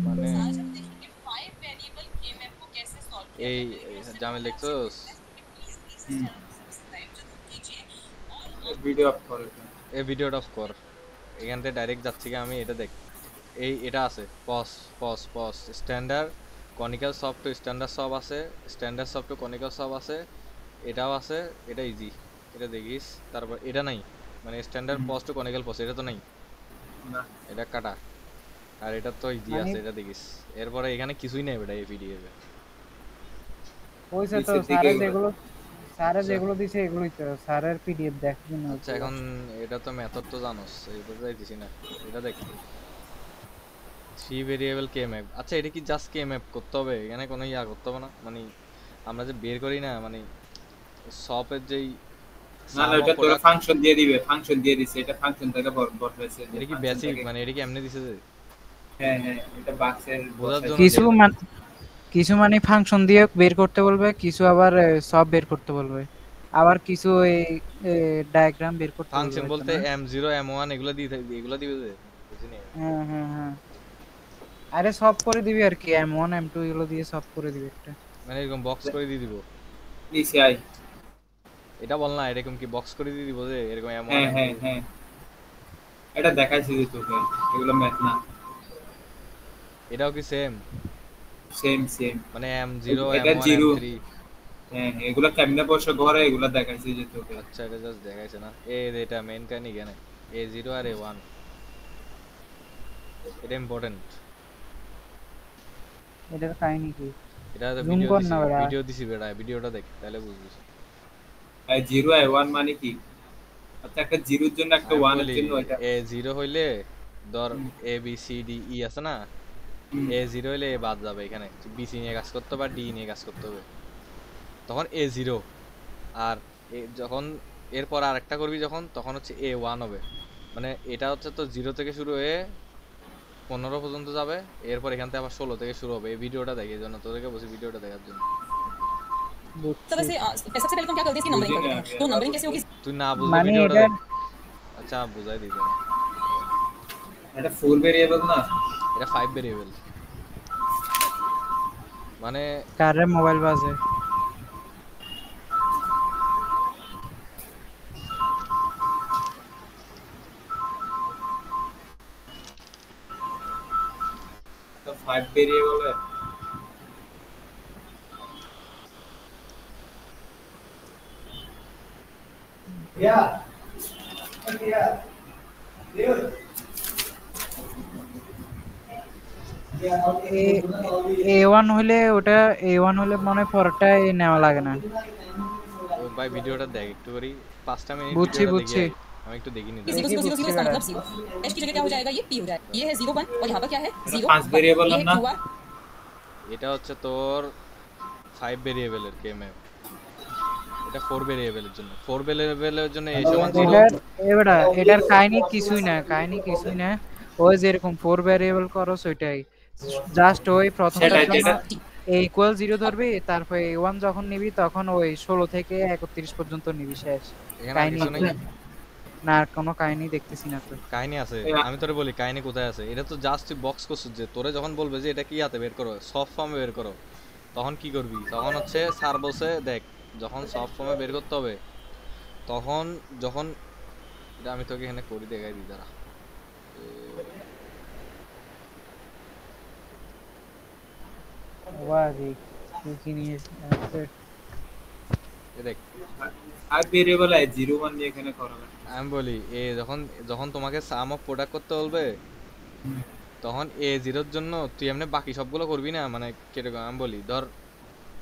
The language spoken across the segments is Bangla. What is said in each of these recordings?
মানে এই জামিল দেখছোস ভিডিও অফ করে এই ভিডিওটা অফ কর এখান থেকে ডাইরেক্ট যাচ্ছি কি আমি এটা দেখ এই এটা আছে পস পস পস standard conical soft to standard সব আছে স্ট্যান্ডার্ড সফট টু কনিক্যাল সব আছে এটাও আছে এটা ইজি এটা দেখিস তারপর এটা নাই মানে স্ট্যান্ডার্ড পস টু কনিক্যাল পস এটা তো নাই না এটা কাটা আর এটা তো ইজি মানে আছে এটা দেখিস এরপরে এখানে কিছুই নাই বেটা এই পিডিএফ এ ওইসে তো নিচের দিকে স্যারে এগুলো। যেগুলো স্যারে আচ্ছা যেগুলো দিছে এগুলোই তো স্যারের পিডিএফ দেখবি না আচ্ছা এখন এটা তো মেথড তো জানোস এটা তো দিছি না এটা দেখ থ্রি ভেরিয়েবল কে ম্যাপ আচ্ছা এটা কি জাস্ট কে ম্যাপ করতে হবে এখানে কোনো ইয়া করতে হবে না মানে আমরা যে বের করি না মানে সপের যেই না না সাম অফ এটা তোরা প্রোডাক্ট ফাংশন দিয়ে দিবে ফাংশন দিয়ে দিছে এটা ফাংশন থেকে বসাইছে যে এটা কি ফাংশন বেসিক থেকে মানে এটা কি এমনি দিছে যে হ্যাঁ হ্যাঁ এটা বাক্সের বোঝার জন্য বসাইছে কিছু মানে ফাংশন দিয়ে বের করতে বলবে, কিছু আবার সব বের করতে বলবে, আবার কিছু এই ডায়াগ্রাম বের করতে বলবে ফাংশন হয়তো বলতে না? m0 m1 এগুলো এগুলো দিবে যে বুঝিনি হ্যাঁ হ্যাঁ হ্যাঁ, আরে সব করে দিবি আর কি, M1 M2 এগুলো দিয়ে সব করে দিবি একটা। মানে এরকম বক্স করে দিয়ে দিব নিচে আই এটা বল না এরকম কি বক্স করে দিয়ে দিব যে এরকম m1 হ্যাঁ m2 হ্যাঁ হ্যাঁ এটা দেখাইছি যে তোকে এগুলো ম্যাথ না এটাও কি সেম সেম সেম মানে m0 এটা m1 জিরো m3 হ্যাঁ হ্যাঁ, এগুলো কেমনে বসে ঘরে এগুলো দেখাইছি যে তোকে আচ্ছা এটা জাস্ট দেখাইছে না এটা মেইন কাহিনী কেন a0 আর a1 এটা ইম্পর্টেন্ট এটার কাহিনী কি? এটা তো জুম কর না বেটা। ভিডিও দিছি বেটা ভিডিওটা দেখ তাহলে বুঝবি আর জিরো আর ওয়ান মানে কি আচ্ছা একটা জিরোর জন্য একটা আমি ওয়ানের বলি জন্য এটা a0 হইলে ধর হুম, a b c d e আছে না হুম, a0 হইলে a বাদ যাবে এখানে b c নিয়ে কাজ করতে হবে আর d নিয়ে কাজ করতে হবে তখন a0 আর যখন এরপর আরেকটা করবি যখন তখন হচ্ছে a1 হবে মানে এটা হচ্ছে তো 0 থেকে শুরু হয়ে 15 পর্যন্ত যাবে এরপর এখান থেকে আবার 16 থেকে শুরু হবে এই ভিডিওটা দেখে জন্য তোদেরকে বলছি ভিডিওটা দেখার জন্য तो वैसे सबसे पहले तो हम क्या करते हैं इसकी नंबरिंग कर देते हैं तो नंबरिंग कैसे होगी তুই না বুঝলে মানে ভিডিওটা এটা দেখ আচ্ছা বুঝাই দিই এটা ফোর ভেরিয়েবল না এটা 5 ভেরিয়েবল মানে কারের মোবাইল বাজে। তো five variable Yeah. Yeah. Dude. A1 হলে ওটা A1 হলে মনে পরটা নেওয়া লাগে না। ও ভাই ভিডিওটা দেখ একটু করি 5টা মিনিট বুঝছি ভিডিওটা দেখি বুঝছি। আগে আমি একটু দেখিনি ये जीरो देखिए, जीरो जीरो जीरो बुझছি इसका बेटा। मतलब जीरो एच की जगह क्या हो जाएगा ये पी हो जाएगा ये है 0 1 और यहाँ पर क्या है 0 पांच वेरिएबल ये है ना? QR এটা হচ্ছে তোর 5 ভেরিয়েবলের কে ম্যাপ এটা 4 ভেরিয়েবলের জন্য 4 ভেরিয়েবলের জন্য a সমান 0 এটার কাহিনী কিছুই না, কাহিনী কিছুই না। ওই যেরকম 4 ভ্যারিয়েবল করো সেটাই, জাস্ট ওই প্রথমটার সেটাই, জন্য এটা a ইকুয়াল 0 ধরবি, তারপর a1 যখন নিবি তখন ওই 16 থেকে 31 পর্যন্ত নিবি, শেষ। এখানে আর কাহিনী কিছু নাই না, আর কোনো কাহিনী দেখতেছি না তো। কাহিনী আছে এ- আমি তোরে বলি কাহিনী কোথায় আছে এটা তো জাস্ট তুই বক্স করছিস যে তোরে যখন বলবে যে এটা কি হাতে বের করো সফট ফর্মে বের করো তখন কি করবি তখন হচ্ছে স্যার বসে দেখ যখন সফট ফর্মে বের করতে হবে তখন যখন এটা আমি তোকে এখানে করি দেখাই দিই দাঁড়া বাজি কি নিয়ে আসছে? দেখ ফাইভ ভেরিয়েবল আছে জিরো ওয়ান দিয়ে এখানে করা লাগে আমি বলি যখন যখন তোমাকে সাম অফ প্রোডাক্ট করতে বলবে তখন a0 এর জন্য তুই এমনি বাকি সবগুলো করবি না মানে কিরকম আমি বলি ধর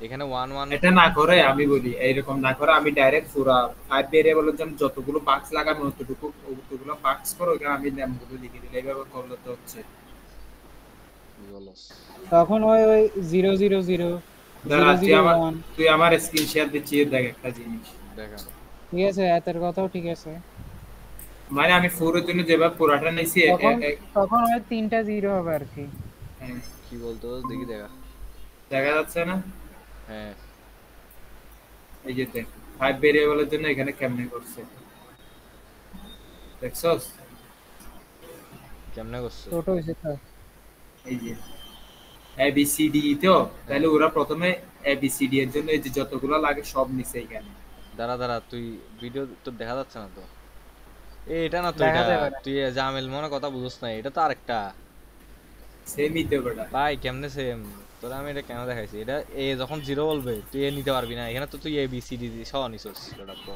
এখানে 1 1 এটা না করে আমি বলি এইরকম না করে আমি ডাইরেক্ট পুরা ফাইভ ভেরিয়েবলের জন্য যতগুলো বাক্স লাগানো অতগুলো বাক্স করো ওখানে আমি নামগুলো লিখে দিলে এইভাবে করলে তো হচ্ছে বলস তখন ওই 0 0 0 দাঁড়া 0 0 1, তুই আমার স্ক্রিন শেয়ার দিচ্ছি দেখ একটা জিনিস দেখা ঠিক আছে, এতের কথাও ঠিক আছে। মানে আমি ফোরের জন্য যেভাবে পুরাটা নিয়েছি তখন তখন ওই 3টা 0 হবে আর কি। কি বলতো দেখি দেখা দেখা যাচ্ছে না হ্যাঁ এই যে দেখ ফাইভ ভেরিয়েবলের জন্য এখানে কেমনে করছে দেখছস কেমনে করছে ছোট হইছে তো। এই যে এ বি সি ডি তো, তাহলে ওরা প্রথমে এ বি সি ডি এর জন্য এই যে যতগুলো লাগে সব নিছে এখানে। দাঁড়া দাঁড়া, তুই ভিডিও তো দেখা যাচ্ছে না তো। এটা না তো, দেখা এটা যাবে না। তুই জামেল মনে কথা বুঝছ না, এটা তো আরেকটা। সেমই তো বেটা। ভাই কেমনে সেম? তোরা আমি এটা কেন দেখাইছি? এটা এ যখন জিরো বলবে তুই এ নিতে পারবি না, এখানে তো তুই এ বি সি ডি সহ নিছস। ওটা তো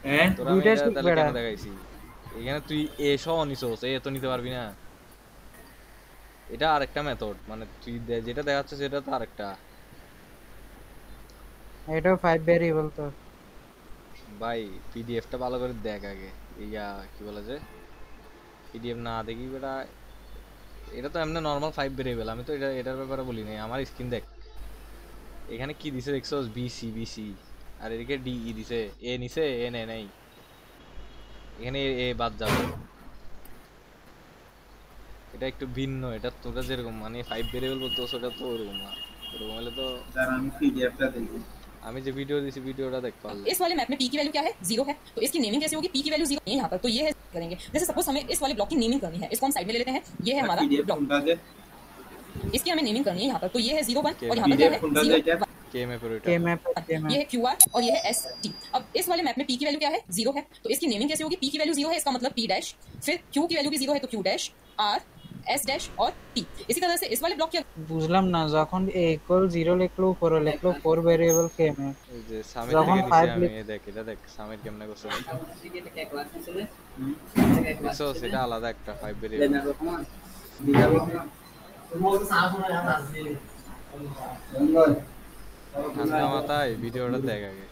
হ্যাঁ তোরা আমি দুইটাই এটা ঠিক তাহলে বেড়া। কেন দেখাইছি? এখানে তুই এ সহ নিছস, এ তো নিতে পারবি না। এটা আরেকটা মেথড, মানে তুই যেটা দেখাচ্ছে সেটা তো আরেকটা। এটাও 5 ভেরিয়েবল তো। ভাই পিডিএফটা ভালো করে দেখ আগে। ইয়া কি বলে যে, পিডিএফ না দেখি বেটা। এটা তো এমনি নরমাল 5 ভেরিয়েবল, আমি তো এটার ব্যাপারে বলি নাই। আমার স্ক্রিন দেখ, এখানে কি দিছে দেখছস? বিসি বিসি, আর এদিকে ডিই দিছে। এ নিছে, এ নেয় নাই। এখানে এ বাদ যাবে। এটা একটু ভিন্ন। এটা তোরা যেরকম মানে 5 ভেরিয়েবল বলতো, সেটা তো ওরকম না। ওরকম হলে তো যারা আমি পিডিএফটা দেখি। আমি যে ভিডিও দিছি ভিডিওটা দেখ পারলে। इस वाले मैप में पी की वैल्यू क्या है 0 है, तो इसकी नेमिंग कैसे होगी? पी की वैल्यू 0 है यहाँ पर, तो ये है करेंगे। जैसे सपोज हमें इस वाले ब्लॉक की नेमिंग करनी है, इसको हम साइड में ले लेते हैं। ये है हमारा পিডিএফ ब्लॉक, কোনটা যে इसकी हमें नेमिंग करनी है यहाँ पर, तो ये है 0 1 Okay, और यहाँ पर क्या পিডিএফ है কোনটা 0 যে এটা 1। কে ম্যাপের কে ওইটা। ম্যাপ কে ये ম্যাপ। है क्यू आर और ये है एस टी। अब इस वाले मैप में पी की वैल्यू क्या है 0 है, तो इसकी नेमिंग कैसे होगी? पी की वैल्यू 0 है, इसका मतलब पी डैश, फिर क्यू की वैल्यू भी 0 है तो Q dash, R S dash और टी। इसी तरह से इस वाले ब्लॉक की বুঝলাম না, যখন a ইকুয়াল 0 লিখলো উপরে লিখলো 4 ভেরিয়েবল কে ম্যাপ, এই যে সামির যখন থেকে নিছি 5 আমি। লিখ এই দেখ, এটা দেখ সামির কেমনে করছে। দেখছো সেটা আলাদা একটা 5 ভেরিয়েবল। ঠান্ডা মাথায় ভিডিওটা देख आगे।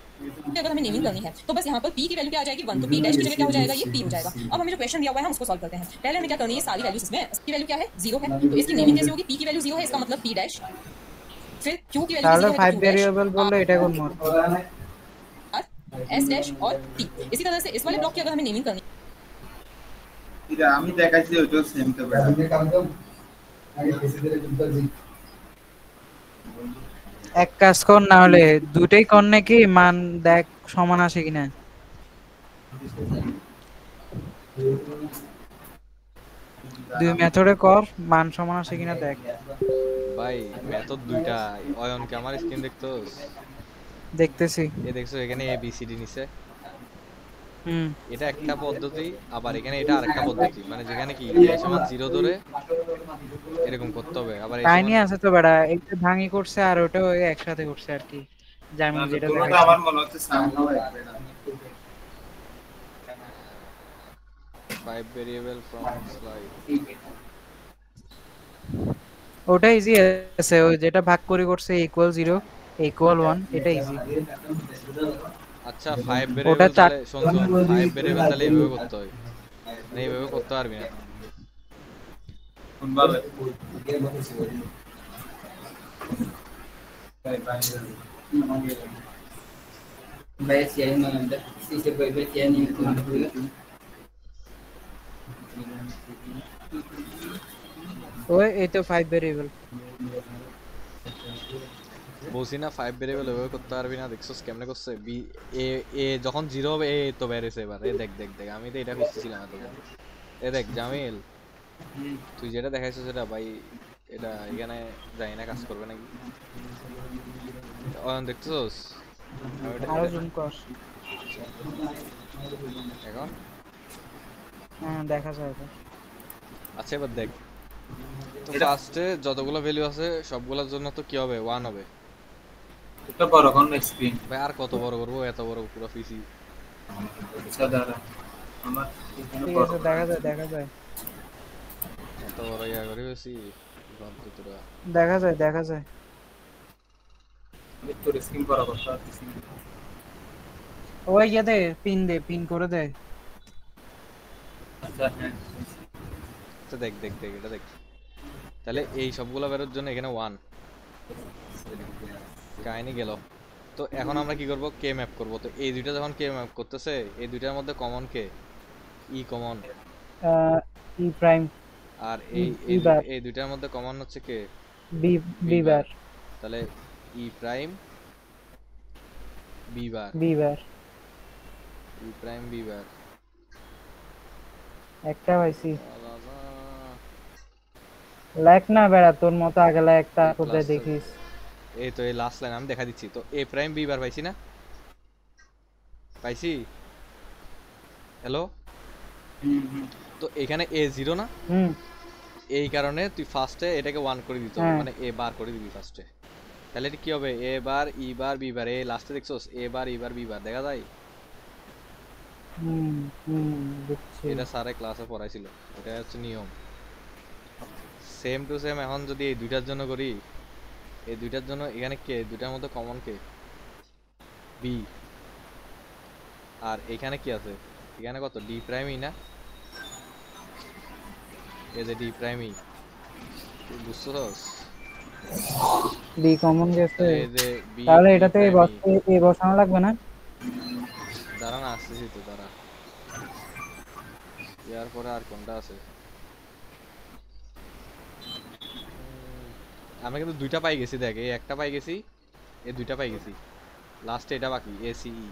अगर हमें नेमिंग करनी है तो बस यहाँ पर p की वैल्यू क्या आ जाएगी 1, तो p डैश की जगह क्या हो जाएगा? ये p हो जाएगा। अब हमें जो क्वेश्चन दिया हुआ है हम उसको सॉल्व करते हैं। पहले हमें क्या करनी है, सारी वैल्यूज इसमें की वैल्यू क्या है 0 है, तो इसकी नेमिंग कैसे होगी? p की वैल्यू 0 है, इसका मतलब p डैश, फिर q की वैल्यू তাহলে 0 है 5 तो q डैश, ভেরিয়েবল বললে এটা কোন মোড? r s डैश और t। इसी तरह से इस वाले ब्लॉक की अगर हमें नेमिंग करनी এটা আমি দেখাইছি ওইটা সেম তো বেটা। এক কাজ কর, না হলে দুটেই কর নাকি মান দেখ সমান আসে কিনা। দুই মেথডে কর, মান সমান আসে কিনা দেখ। ভাই মেথড দুইটা। অয়ন কে আমার স্ক্রিন দেখতোস? দেখতেছি। এ দেখছো এখানে এ বি সি ডি নিছে। হুম। এটা একটা পদ্ধতি, আবার এখানে এটা আরেকটা পদ্ধতি। মানে যেখানে কি এ সমান 0 ধরে এরকম করতে হবে, আবার এ কাহিনী সমান আছে তো বেড়া, এটা ভাঙি করছে আর ওটাও একসাথে করছে আর কি, যেমন যেটা তোমরা তো দেখাইছি। আমার মনে হচ্ছে সামনে হবে না। 5 ভেরিয়েবল ফ্রম স্লাইড। ওটা ইজি আছে, ওই যেটা ভাগ করে করছে ইকুয়াল 0 ইকুয়াল 1, এটা ইজি। আচ্ছা 5 ওটা ভেরিয়েবল চার তাহলে শোন শোন, 5 ভেরিয়েবল তাহলে এইভাবে করতে হয়, মানে এইভাবে করতে পারবি না। কোনভাবে ওই এই তো 5 ভেরিয়েবল। বলছি না 5 ভেরিয়েবল এভাবে করতে পারবি না। দেখছস কেমনে করছে? বি এ এ যখন 0 হবে এ তো বের হইছে। এবার এ দেখ দেখ দেখ, আমি তো এটা খুঁজতেছিলাম এতক্ষণ। এ দেখ জামিল, তুই যেটা দেখাইছিস সেটা ভাই, এটা এখানে যাই না কাজ করবে নাকি? অয়ন দেখতেছস? আমি আরো জুম কর। এখন হ্যাঁ দেখা যায় এটা। আচ্ছা এবার দেখ তো, ফার্স্টে যতগুলো ভ্যালু আছে সবগুলোর জন্য তো কি হবে? 1 হবে। এটা বড় কোন স্ক্রিন ভাই আর কত বড় করবো? এত বড় পুরো পিসি। সাধারণ আমার এখানে ঠিক বড় আছে, দেখা যায় দেখা যায় এত বড় ইয়া করে বেশি ভাবতো তোরা। দেখা যায় দেখা যায়। তোর স্ক্রিন বড় করতে পারছিস না। ওই ইয়ে দে, পিন দে, পিন করে দে। আচ্ছা হ্যাঁ তো দেখ দেখ দেখ, এটা দেখ। তাহলে এই সবগুলো বেরোর জন্য এখানে 1 কাহিনী গেল। তো এখন আমরা কি করব? কে ম্যাপ করব। তো এই দুইটা যখন কে ম্যাপ করতেছে, এই দুইটার মধ্যে কমন কে? E common. ই প্রাইম আর এই ই বার, এই দুইটার মধ্যে কমন হচ্ছে কে? B B bar. তাহলে E prime B bar, B bar E prime B bar. একটা পাইছি। লেখ না বেড়া, তোর মতো আগে লেখ, তারপর ক্লাস দেখিস। এই তো এই লাস্ট লাইন আমি দেখা দিচ্ছি তো, এ প্রাইম বি বার পাইছি না? পাইছি? হ্যালো? তো এখানে এ জিরো না, হুম। এই কারণে তুই ফার্স্টে এটাকে 1 করে দিতে হবে, হ্যাঁ। মানে এ বার করে দিবি ফার্স্টে। তাহলে এটা কি হবে, এ বার ই বার বি বার, এই লাস্টে দেখছস এ বার ই বার বি বার দেখা যায়? হুম। হুম, বুঝছি। এটা স্যারে ক্লাসে পড়াইছিল, এটা হচ্ছে নিয়ম। সেম টু সেম এখন যদি এই দুইটার জন্য করি, এই দুইটার জন্য এখানে কে, দুইটার মধ্যে কমন কে? বি। আর এখানে কি আছে, এখানে কত, ডি প্রাইম ই না, এই যে ডি প্রাইম ই, তুই বুঝছস? বি কমন গেছে, তাহলে এই যে বি তাহলে ডি এটাতে প্রাইম ই, এ বসানো লাগবে না? দাঁড়া না আসতেছি তো, দাঁড়া। ইয়ার পরে আর কোনটা আছে? আমরা কিন্তু দুইটা পাই গেছি, দেখ এই একটা পাই গেছি, এই দুইটা পাই গেছি, লাস্টে এটা বাকি এসিই।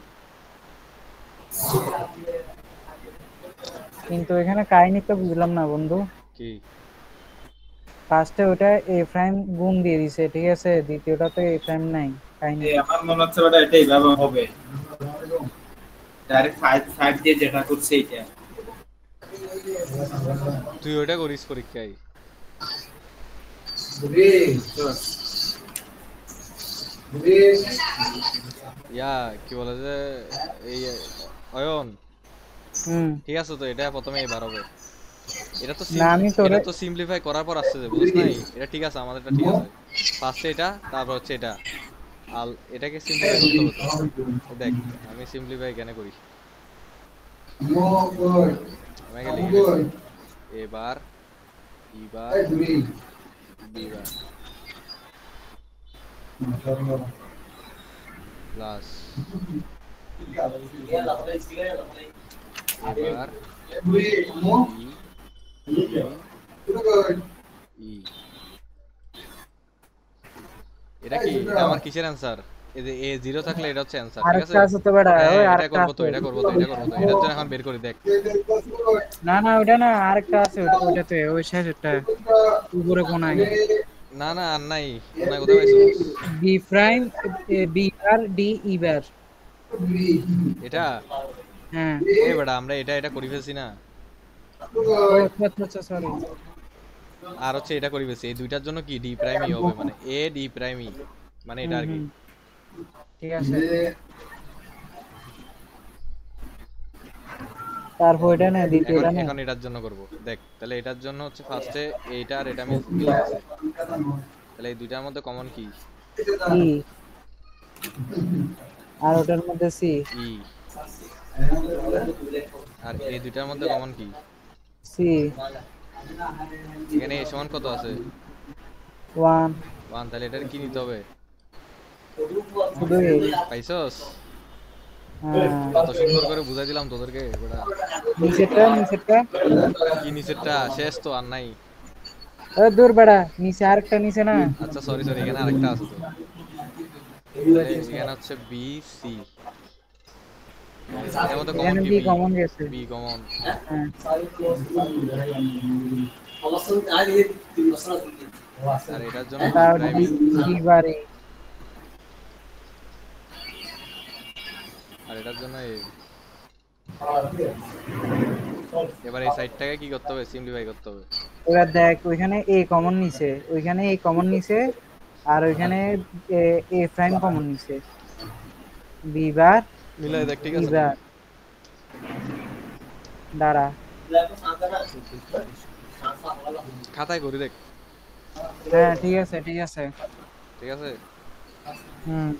কিন্তু এখানে কাহিনী তো বুঝলাম না বন্ধু। কি ফার্স্টে ওটা এ প্রাইম গুণ দিয়ে দিছে, ঠিক আছে, দ্বিতীয়টা তো এ প্রাইম নাই, কাহিনী। আমার মনে হচ্ছে ওটা এটাই ব্যবহার হবে, ডাইরেক্ট 5 দিয়ে যেটা করছে এইটা। তুই ওইটা করিস পরীক্ষায়? ইয়া কি বলে যে এই অয়ন, হুম। ঠিক আছে তো এটা প্রথমে এবার হবে, এটা তো না আমি তোরে, এটা তো সিম্পলিফাই করার পর আসছে যে, বুঝছ নাই? এটা ঠিক আছে, আমাদেরটা ঠিক আছে, ফার্স্টে এটা তারপর হচ্ছে এটা, আর এটাকে সিম্পলিফাই করতে হবে তো। দেখ আমি সিম্পলিফাই এখানে করি, আমি আগে লিখে রাখি এবার ইবার বিবার প্লাস এবার ই ই, এটা কি, এটা আমার কিসের অ্যান্সার? এই যে এ জিরো থাকলে এটা হচ্ছে অ্যান্সার, ঠিক আছে? আরেকটা আছে তো বেটা, হ্যাঁ ওই এটা আরেকটা করবো তো, আছে। এটা করবো তো, এটা করবো তো, এটার জন্য এখন বের করি দেখ। না না, ওটা না, আরেকটা আছে, ওটাতে ওই শেষেরটা উপরে কোনায়। না না আর নাই, কোনায় কোথায় পাইছো? B prime, B bar D E bar. এটা হ্যাঁ। এ বেটা আমরা এটা এটা করি ফেলছি না, ও আচ্ছা আচ্ছা, সরি। আর হচ্ছে এটা করি ফেলছি, এই দুইটার জন্য কি ডি প্রাইম ই হবে, মানে এ ডি প্রাইম ই, মানে এটা আর কি। ঠিক আছে, তারপর এটা না, এখন দ্বিতীয়টা না। এখন এটার জন্য করব দেখ, তাহলে এটার জন্য হচ্ছে ফার্স্টে এইটা আর এটা মিলে গেছে, তাহলে এই দুইটার মধ্যে কমন কি? ই, আর ওটার মধ্যে সি। ই। আর এই দুইটার মধ্যে কমন কি? সি। এখানে এ সমান কত আছে? 1। 1, তাহলে এটার কি নিতে হবে? শুধু এ। পাইছস? হ্যাঁ। কত সুন্দর করে বুঝাই দিলাম তোদেরকে বেটা। নিচেরটা, নিচেরটা। কি নিচেরটা? শেষ তো আর নাই। ও দূর বেড়া, নিচে আরেকটা, নিচে না। আচ্ছা সরি সরি, এখানে আরেকটা আছে তো, তাহলে এখানে হচ্ছে বি সি, এর মধ্যে কমন এখানে কি? বি বি, কমন গেছে। B common. হ্যাঁ। আর এটার জন্য ডি তার prime D, E, D bar A. আর এটার জন্য এ। এবার এই সাইডটাকে কি করতে হবে? সিম্পলিফাই করতে হবে। এবার দেখ, ওইখানে এ কমন নিছে, ওইখানে এ কমন নিছে, আর ওইখানে এ প্রাইম কমন নিছে। বি বার মিলাই দেখ ঠিক ই আছে নাকি? বার। দাঁড়া। খাতায় করি দেখ, হ্যাঁ ঠিক আছে, ঠিক আছে। ঠিক আছে? হুম।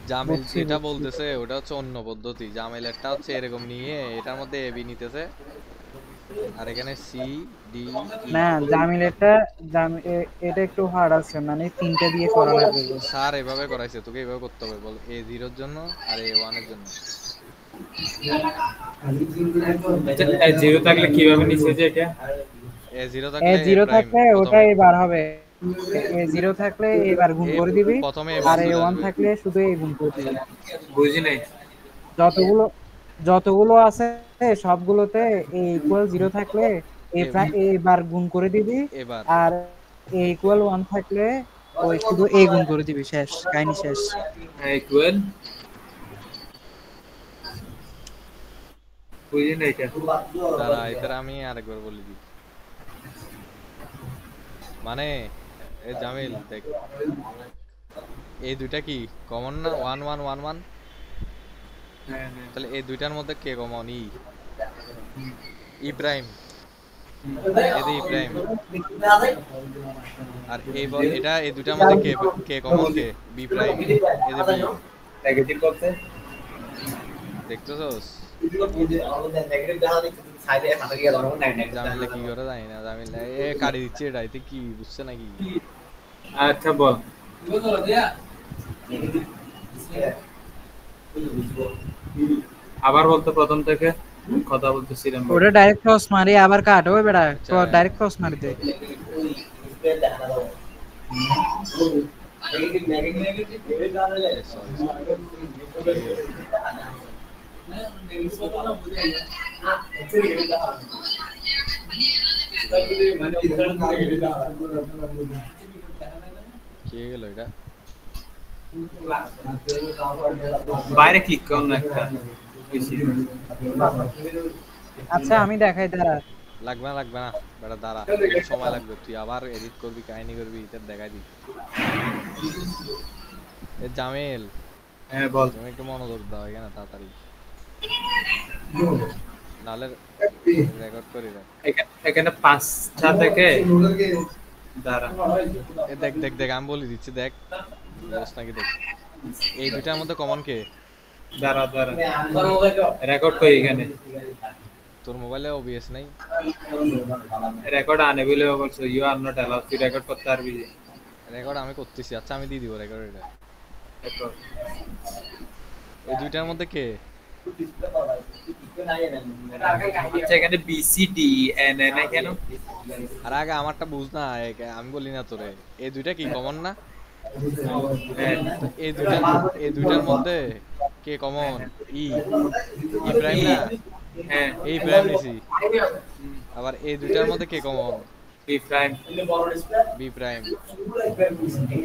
জামেল বুঝছি, যেটা বুঝছি। বলতেছে ওটা হচ্ছে অন্য পদ্ধতি, জামেলেরটা হচ্ছে এরকম নিয়ে এটার মধ্যে এ বি নিতেছে, আর এখানে সি ডি ই। না, জামিলেরটা, এটা একটু হার্ড আছে, মানে তিনটা দিয়ে করা লাগবে। স্যার এভাবে করাইছে, তোকে এভাবে করতে হবে, বল এ জিরোর জন্য আর এ ওয়ানের জন্য। জিরো থাকলে কিভাবে নিচে যে এটা? এ জিরো এ থাকলে এ জিরো প্রাইম থাকলে প্রথমে, ওটাই বার হবে। এ জিরো থাকলে এবার গুণ এ করে দিবি, প্রথমে এ আর বার এ চলে ওয়ান আসবে। থাকলে শুধু এ গুণ করে দিবি। বুঝি নাই। যতগুলো যতগুলো আছে সবগুলোতে এ ইকুয়াল জিরো থাকলে এ এ এবার গুণ করে দিবি, এবার আর a equal 1 থাকলে ওই শুধু a গুণ করে দিবি, শেষ কাহিনী শেষ। ইকুয়াল বুঝি না এটা। দাঁড়া এটার আমি আরেকবার বলে দিই। মানে এ জামিল দেখ, এই দুইটা কি কমন না? 1 1 1 1। হ্যাঁ হ্যাঁ তাহলে এই দুইটার মধ্যে কে কমন? ই প্রাইম, এতে ই প্রাইম। আর এটা এই দুইটার মধ্যে কে কে কমন? কে বি প্রাইম, এতে বি। নেগেটিভ করতে দেখতেছস জামিলে কি করে জানি না। জামিলে এ কাটি দিচ্ছে এটা, এতে কি বুঝছে নাকি? আচ্ছা বল। আবার বলতো প্রথম থেকে কথা বলতেছিলাম। ওটা ডাইরেক্ট ক্রস মারি আবার কাট ওই বেটা, আচ্ছা। ডাইরেক্ট ক্রস মারি দে। কি গেল এটা? বাইরে ক্লিক করুন না একটা। আচ্ছা আমি দেখাই, দাঁড়া। লাগবে না লাগবে না বেটা, দাঁড়া সময় লাগবে। তুই আবার এডিট করবি, কাহিনী করবি, এটা দেখাই দি। এ জামিল, হ্যাঁ বল। তুমি একটু মনোযোগ দাও এখানে তাড়াতাড়ি, নাহলে রেকর্ড করি রাখ। এখানে 5টা থেকে দাঁড়া। এ দেখ দেখ দেখ, আমি বলে দিচ্ছি, দেখ বুঝছ নাকি? দেখ এই দুইটার মধ্যে কমন কে? দাঁড়া দাঁড়া রেকর্ড করি এখানে। তোর মোবাইলে ওবিএস নাই? রেকর্ড আনেবল বলছো, ইউ আর নট অ্যালাউড। তুই রেকর্ড করতে পারবি যে? রেকর্ড আমি করতেছি। আচ্ছা আমি দিয়ে দিব রেকর্ড। এটা রেকর্ড। এই দুইটার মধ্যে কে? আচ্ছা এখানে B C D N N কেন? আর আগে আমারটা বুঝ না, আমি বলি না তোরে। এই দুইটা কি কমন না? তো এই দুইটার মধ্যে কে কমন? ই ই প্রাইম না? হ্যাঁ এই প্রাইম নিছি। আবার এই দুইটার মধ্যে কে common? B prime. B prime.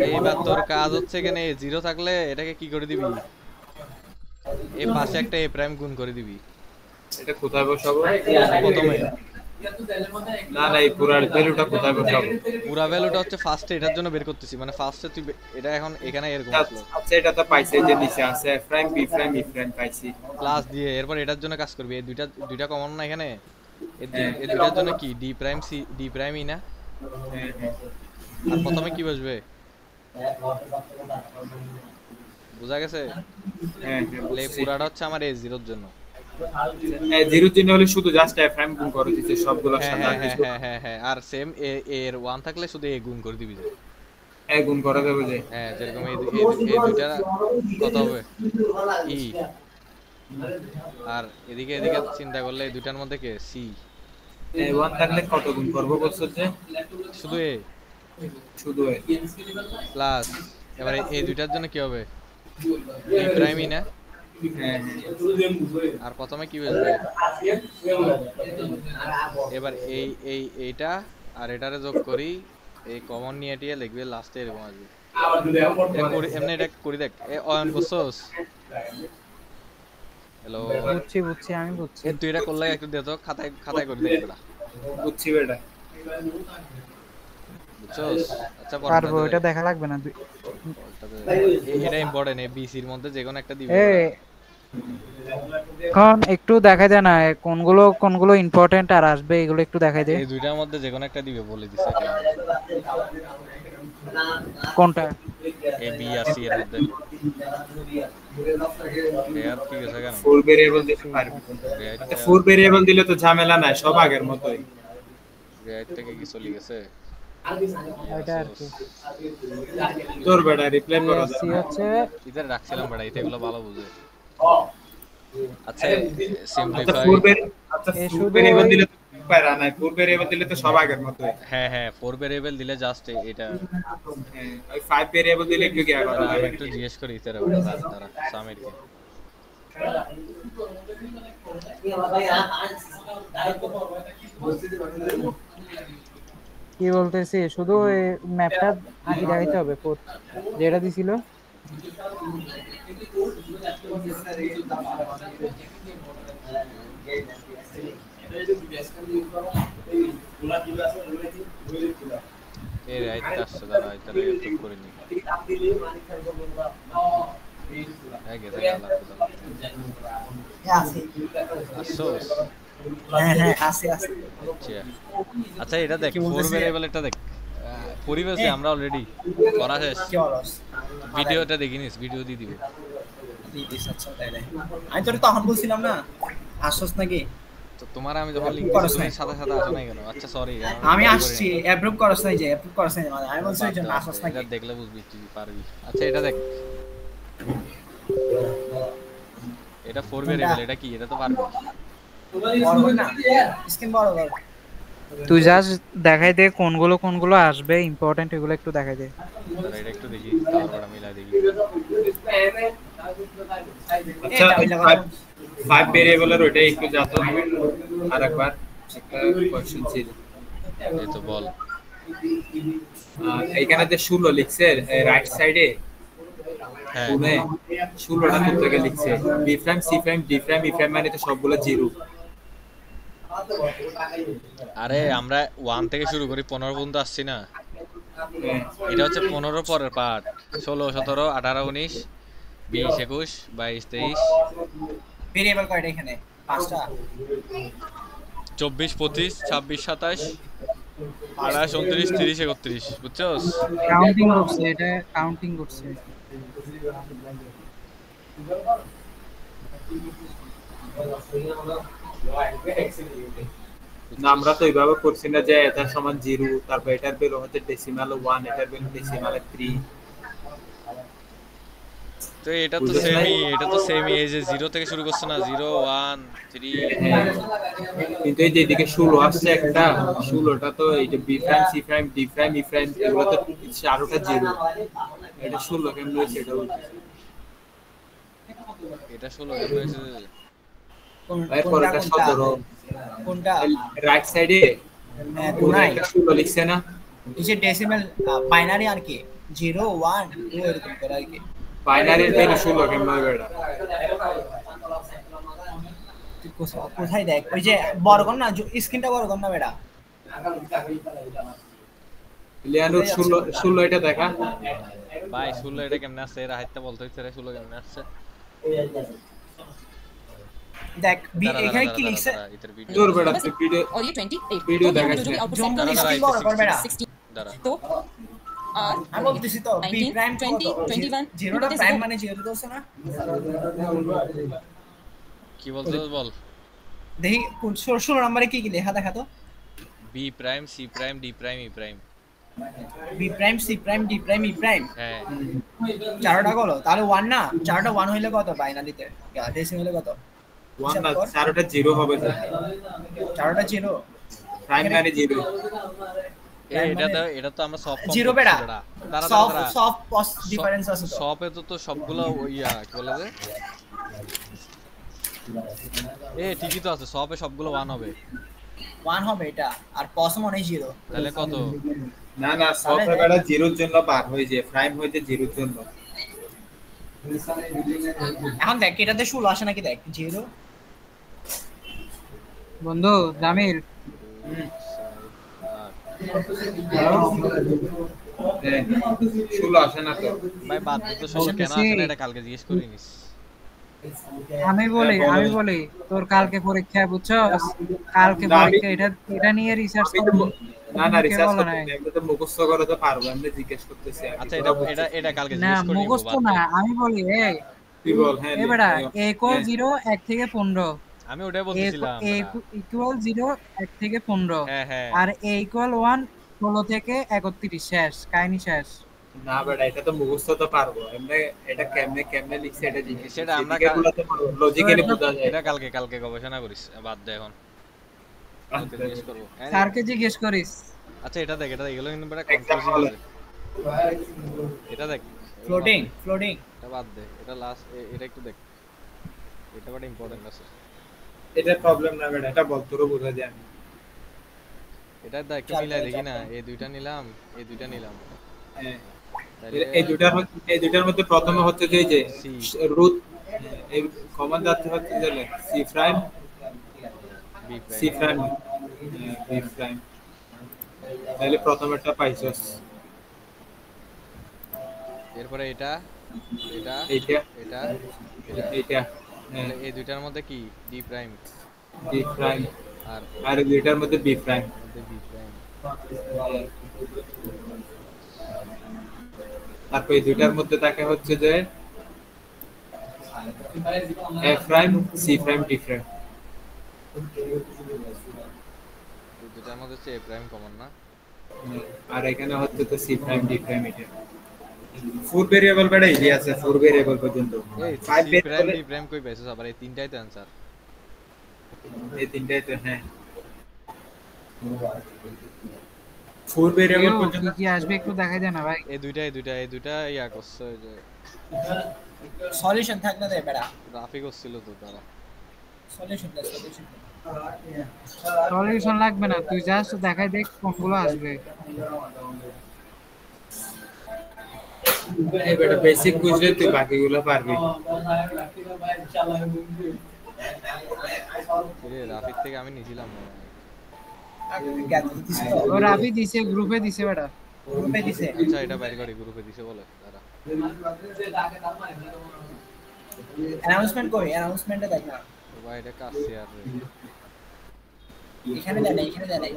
এইবার তোর কাজ হচ্ছে এখানে জিরো থাকলে এটাকে কি করে দিবি? এই পাশে একটা এ প্রাইম গুণ করে দিবি। এটা কোথায় বসাবো প্রথমে? না না এই পুরো ভ্যালুটা কোথায় বসাবো? পুরা ভ্যালুটা হচ্ছে ফার্স্টে, এটার জন্য বের করতেছি। মানে ফার্স্টে তুই এটা এখন এখানে এরকম আসলো, আচ্ছা এটা তো পাইছে, যে নিচে আছে F prime B prime E prime পাইছি। প্লাস দিয়ে এরপর এটার জন্য কাজ করবি। এই দুইটা কমন না এখানে? এই দুইটার জন্য কি D prime C D prime E না? আর প্রথমে কি বসবে? বুঝা গেছে? হ্যাঁ এই পুরাটা হচ্ছে আমার এই জিরোর জন্য। হ্যাঁ জিরোর জন্য হলে শুধু জাস্ট এফ প্রাইম গুণ করে দিতে সবগুলোর হ্যাঁ সাথে। হ্যাঁ আর হ্যাঁ কিছু হ্যাঁ হ্যাঁ হ্যাঁ। আর সেম এর 1 থাকলে শুধু এ গুণ করে দিবি। এ গুণ করে দেবো যে? হ্যাঁ যেরকম এই দুইটা কত হবে? ই। আর এদিকে এদিকে চিন্তা করলে এই দুইটার মধ্যে কে? সি। এ 1 থাকলে কত গুণ করব বলছো যে? শুধু এ শুধু এ প্লাস এবারে এই দুইটার জন্য কি হবে? বি প্রাইমই না? হ্যাঁ আর প্রথমে কি বসবে? এবার এইটা আর এটারে যোগ করি, এই কমন নিয়ে টিয়ে লিখবে লাস্টে এরকম আসবে। এমনি এটা করি দেখ। এ অয়ন বুঝছস? হ্যালো বুঝছি আমি বুঝছি। তুই এটা করলে একটু দে তো, খাতায় করে দেখ বেটা। বুঝছি বেটা। বুঝছস? আচ্ছা পারবো, এটা দেখা লাগবে না। এটা ইম্পর্টেন্ট। এই বিসির মধ্যে যে কোনো একটা দিবে। এখন একটু দেখাই দে না কোনগুলো ইম্পর্টেন্ট আর আসবে, এগুলো একটু দেখাই দে। এই দুইটার মধ্যে যে কোনো একটা দিবে বলে দিছে এটা। কোনটা? এ বি আর সি এর মধ্যে। এর ঠিক আছে কেন? ফুল ভেরিয়েবল দিতে পারবি। আচ্ছা ফুল ভেরিয়েবল দিলে তো ঝামেলা নাই, সব আগের মতোই। রেড থেকে কি চলে গেছে? এটা আর কি তোর বেটা রিপ্লাই করো সি হচ্ছে ইদার রাখছিলাম বেটা, এটা এগুলো ভালো বুঝে। আচ্ছা আচ্ছা সিম্পলিফাই। ফুল ভেরিয়েবল দিলে তো পারা নাই, ফুল ভেরিয়েবল দিলে তো সব আগের মতোই। হ্যাঁ হ্যাঁ 4 ভেরিয়েবল দিলে জাস্ট এটা। হ্যাঁ ওই 5 ভেরিয়েবল দিলে একটু কি আলাদা আমি হবে। একটু জিজ্ঞেস করি ইতারে তারা সামিরকে। কি বলতেছি শুধু এই ম্যাপটা আগে দেখাইতে হবে কোড যেটা দিছিল। এই রাইট আসছে, দাঁড়া এটা অ্যাপ্রুভ করে নি। হ্যাঁ গেছে গেল আসছোস। হ্যাঁ হ্যাঁ আছে আছে। আচ্ছা আচ্ছা এটা দেখ ফোর ভেরিয়েবল, এটা দেখ পরিবেশে আমরা অলরেডি করা শেষ। কি অলস ভিডিওটা দেখিনিস, ভিডিও দিয়ে দিব। দিদিস আচ্ছা তাইলে আমি তোর তখন বলছিলাম না আসছস নাকি? তো তোমার আমি যখন লিংক করস দিছি তুমি নাই। সাথে সাথে আসো নাই কেন? আচ্ছা সরি আমি আসছি অ্যাপ্রুভ করছ নাই যে অ্যাপ্রুভ করছ নাই মানে আমি বলছি যে আসছস নাকি? এটা দেখলে বুঝবি তুই পারবি। আচ্ছা এটা দেখ, এটা ফোর ভেরিয়েবল, এটা কি? এটা তো পারবি। বড় কর না স্ক্রিন বড় কর। তুই জাস্ট দেখাই দে কোনগুলো আসবে ইম্পর্টেন্ট, এগুলো একটু দেখাই দে। তাহলে এটা একটু দেখি, তারপর মিলাই দেখি। আচ্ছা 5 ভেরিয়েবলের ওইটা একটু যাতো আরেকবার, একটা কোশ্চেন ছিল। এই তো বল। এইখানে যে 16 লিখছে রাইট সাইডে, হ্যাঁ কোনে 16টা কোথা লিখছে? B prime, C prime, D prime, E prime, মানে তো সবগুলো জিরো। আরে আমরা 1 থেকে শুরু করি 15 পর্যন্ত আসছি না? এটা হচ্ছে 15 পরের পার্ট। 16 17 18 19 20 21 22 23 ভেরিয়েবল কয়টা এখানে? পাঁচটা। 24 25 26 27 28 29 30 31, বুঝছস? কাউন্টিং করছে, এটা কাউন্টিং করছে। না আমরা তো এইভাবে করছি না যে এটা সমান 0, তারপর এটার ভ্যালু হচ্ছে ডেসিমাল 1, এটার ভ্যালু ডেসিমাল 3। তো এটা তো বুঝছ নাই? সেমি, এটা তো সেমি, এই যে 0 থেকে শুরু করছে না, 0 1 3। হ্যাঁ, কিন্তু এই যে এদিকে 16 আসছে একটা, 16টা তো এই যে B prime, C prime, D prime, E prime, এগুলো তো চারোটা 0। এটা 16 কেমন হয়েছে এটা বলতেছি। এটা 16 কেমন হয়েছে? এরপর এটা 17, কোনটা? রাইট সাইডে হ্যাঁ কোন নাই একটা 16 লিখছে না? এই যে ডেসিমাল বাইনারি আর কি 0 1 2 এরকম করে আর কি। বাইনারির ভ্যালু 16 কেমন হবে এটা? তুই কোথায় দেখ ওই যে বড় কর না স্ক্রিনটা বড় কর না বেটা। লিয়ানুর 16 এটা দেখা। ভাই 16 এটা কেমন আছে? এরা হাইতে বলতে হইছে রে 16 কেমন আছে? দেখ দাঁড়া, এখানে দাঁড়া, কি দাঁড়া, লিখছে? দাঁড়া, এটার ভিডিও তোর বেটা ভিডিও और ये 28 वीडियो तो हम देखा जो भी इसने। आउटपुट জুম सेंड করে कर रहे স্ক্রিন हैं বড় কর বেটা। 16 দাঁড়া। तो আর আমি বলতেছি তো বি 19, প্রাইম 20, 21 0টা প্রাইম মানে 0 দোস না? কি বলছস বল? দেখি 16 নম্বরে কি কি লেখা দেখা তো। B prime, C prime, D prime, E prime. B prime C prime D prime E prime হ্যাঁ চারটা কত? তাহলে 1 না? চারটা 1 হইলে কত বাইনারিতে? ডেসিমালে কত? 1 না, চারোটা 0 হবে তো। চারটা 0 প্রাইম মানে 0। এটা তো আমরা সব 0 বেটা। দাঁড়া সব দাঁড়া, সব কস্ট ডিফারেন্স আছে তো। সবে তো সবগুলো ইয়া কি বলে যে ঠিকই তো আছে, সবে সবগুলো 1 হবে। 1 হবে এটা আর পস মনে 0। তাহলে কত? না না, সব বেটা 0 এর জন্য বার হয়ে যায়, প্রাইম হইতে 0 এর জন্য। এখন দেখ এটাতে 16 আসে নাকি দেখ 0। বন্ধু জামিল, হ্যাঁ 16 আসে না তো। ভাই বাদ দে তো, 16 কেন আসে না এটা কালকে জিজ্ঞেস করে নিস। আমি বলি তোর কালকে পরীক্ষা, বুঝছস? কালকে না, পরীক্ষা, এটা নিয়ে রিসার্চ আমি তো না না রিসার্চ বলো করতে নাই। আমি তো মুখস্থ করে তো পারবো, আমি জিজ্ঞেস করতেছি আর কি। আচ্ছা এটা কালকে না জিজ্ঞেস করে নিব। মুখস্থ না, আমি বলি তুই বল। হ্যাঁ এ বেটা হ্যাঁ। a equal 0 1 থেকে 15, আমি ওটাই বলতেছিলাম a বেটা। equal 0 1 থেকে 15, হ্যাঁ হ্যাঁ আর a equal 1 16 থেকে 31, শেষ কাহিনী শেষ। না বেটা, এটা তো মুখস্থ তো পারবো এমনি। এটা কেমনে লিখছে এটা জিজ্ঞেস, সেটা আমরা এগুলো তো লজিক্যালি বোঝা যায়। এটা কালকে গবেষণা করিস, বাদ দে এখন। কালকে জিজ্ঞেস করবো। স্যারকে জিজ্ঞেস করিস। আচ্ছা এটা দেখ, এগুলো কিন্তু বেটা কনফিউজিং আছে। এটা দেখ ফ্লোটিং এটা বাদ দে, এটা লাস্ট, এটা একটু দেখ, এটা বড় ইম্পর্টেন্ট আছে। এটা প্রবলেম না বেটা, এটা বল তোরও বোঝা যায়। এটা দা একটু চার মিলাই পয়েন্ট, দেখি চার না, পয়েন্ট। এই দুইটা নিলাম, এই দুইটা নিলাম, হ্যাঁ, তাহলে এই দুটার মধ্যে প্রথমে হচ্ছে যে সি রুট এই কমন যাচ্ছে হচ্ছে যে C prime B C prime. Prime B prime. তাহলে প্রথমেরটা পাইছস, এরপরে এটা এটা এইটা এটা এটা, এইটা হ্যাঁ তাহলে এই দুইটার মধ্যে কি ডি প্রাইম, বি প্রাইম, আর আর এই দুইটার মধ্যে বি প্রাইম। মধ্যে বি প্রাইম। তারপর এই দুইটার মধ্যে থাকে হচ্ছে যে A prime C prime D prime. এই দুইটার মধ্যে হচ্ছে এ প্রাইম কমন না? আর এখানে হচ্ছে তো সি প্রাইম ডি প্রাইম। এটা ফোর ভেরিয়েবল বেড়া ইজি আছে, ফোর ভেরিয়েবল পর্যন্ত। এই five C prime variable D prime কই পাইছস আবার? এই তিনটাই তো অ্যানসার। এই তিনটাই তো হ্যাঁ ফোর ভেরিয়েবল কি পর্যন্ত। কি আসবে একটু দেখাই দেন না ভাই। এই দুইটা ইয়া করছে, ওই যে সলিউশন থাক না দে বেড়া, রাফি করছিল তো তারা। সলিউশন দে, সলিউশন। সলিউশন লাগবে না, তুই জাস্ট দেখাই দেখ কোনগুলো আসবে। এই বেটা বেসিক বুঝলে তুই বাকিগুলো পারবি। রে রাফির থেকে আমি নিছিলাম মনে হয়। ও রাবি দিছে, গ্রুপে দিছে বেটা। গ্রুপে দিছে। আচ্ছা এটা বাইর করি, গ্রুপে দিছে বলে তারা। অ্যানাউন্সমেন্ট কই, অ্যানাউন্সমেন্টে দেখ না। তো ভাই এটা কাছে আর রে। এখানে দেয় না, এখানে দেয় না।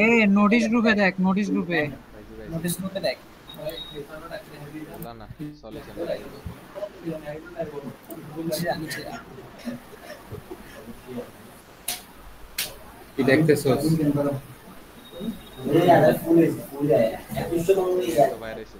এ নোটিশ গ্রুপে দেখ, নোটিশ গ্রুপে। পাইছি পাইছি। নোটিস গ্রুপে দেখ। বললা না সলিউশন। নিচে যা, নিচে যা। কি দেখতেছস? তো বাইরে এসে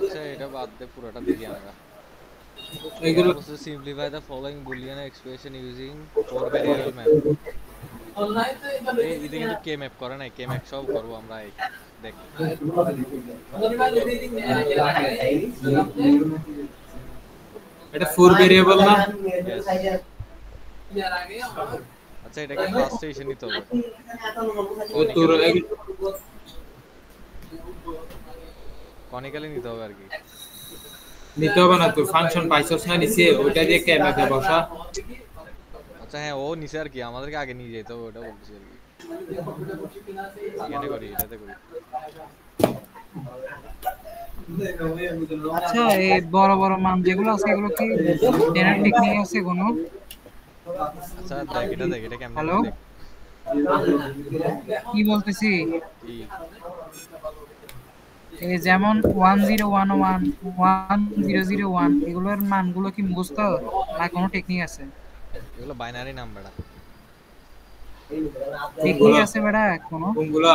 আচ্ছা এটা বাদ দে, পুরোটা দেখি আমরা। এগুলো simplify the following Boolean expression using for variable map. এই এটা কিন্তু কে ম্যাপ করে নাই, কে ম্যাপ সব করব আমরা। এই দেখ এটা ফোর ভেরিয়েবল না? আচ্ছা এটা কি ফার্স্ট এসে নিতে হবে? ও তোর কনিক্যালি নিতে হবে আর কি। নিতে হবে না, তোর ফাংশন পাইছস না নিচে, ওইটা দিয়ে ক্যামেরাতে বসা। আচ্ছা হ্যাঁ ও নিচে আর কি, আমাদেরকে আগে নিয়ে যেতে হবে, ওটা বলতেছি আর কি। এখানে করি, এটাতে করি। আচ্ছা এই বড় বড় মান যেগুলো আছে এগুলো কি জেনারেল টেকনিক আছে কোনো? আচ্ছা দেখ এটা, দেখ এটা কেমন হ্যালো? দেখ কি বলতেছি, কি এই যেমন 1011 1001 এগুলোর মানগুলো কি মুখস্থ না কোনো টেকনিক আছে? এগুলো বাইনারি নাম্বার। টেকনিক আছে বেটা কোনো? কোনগুলা?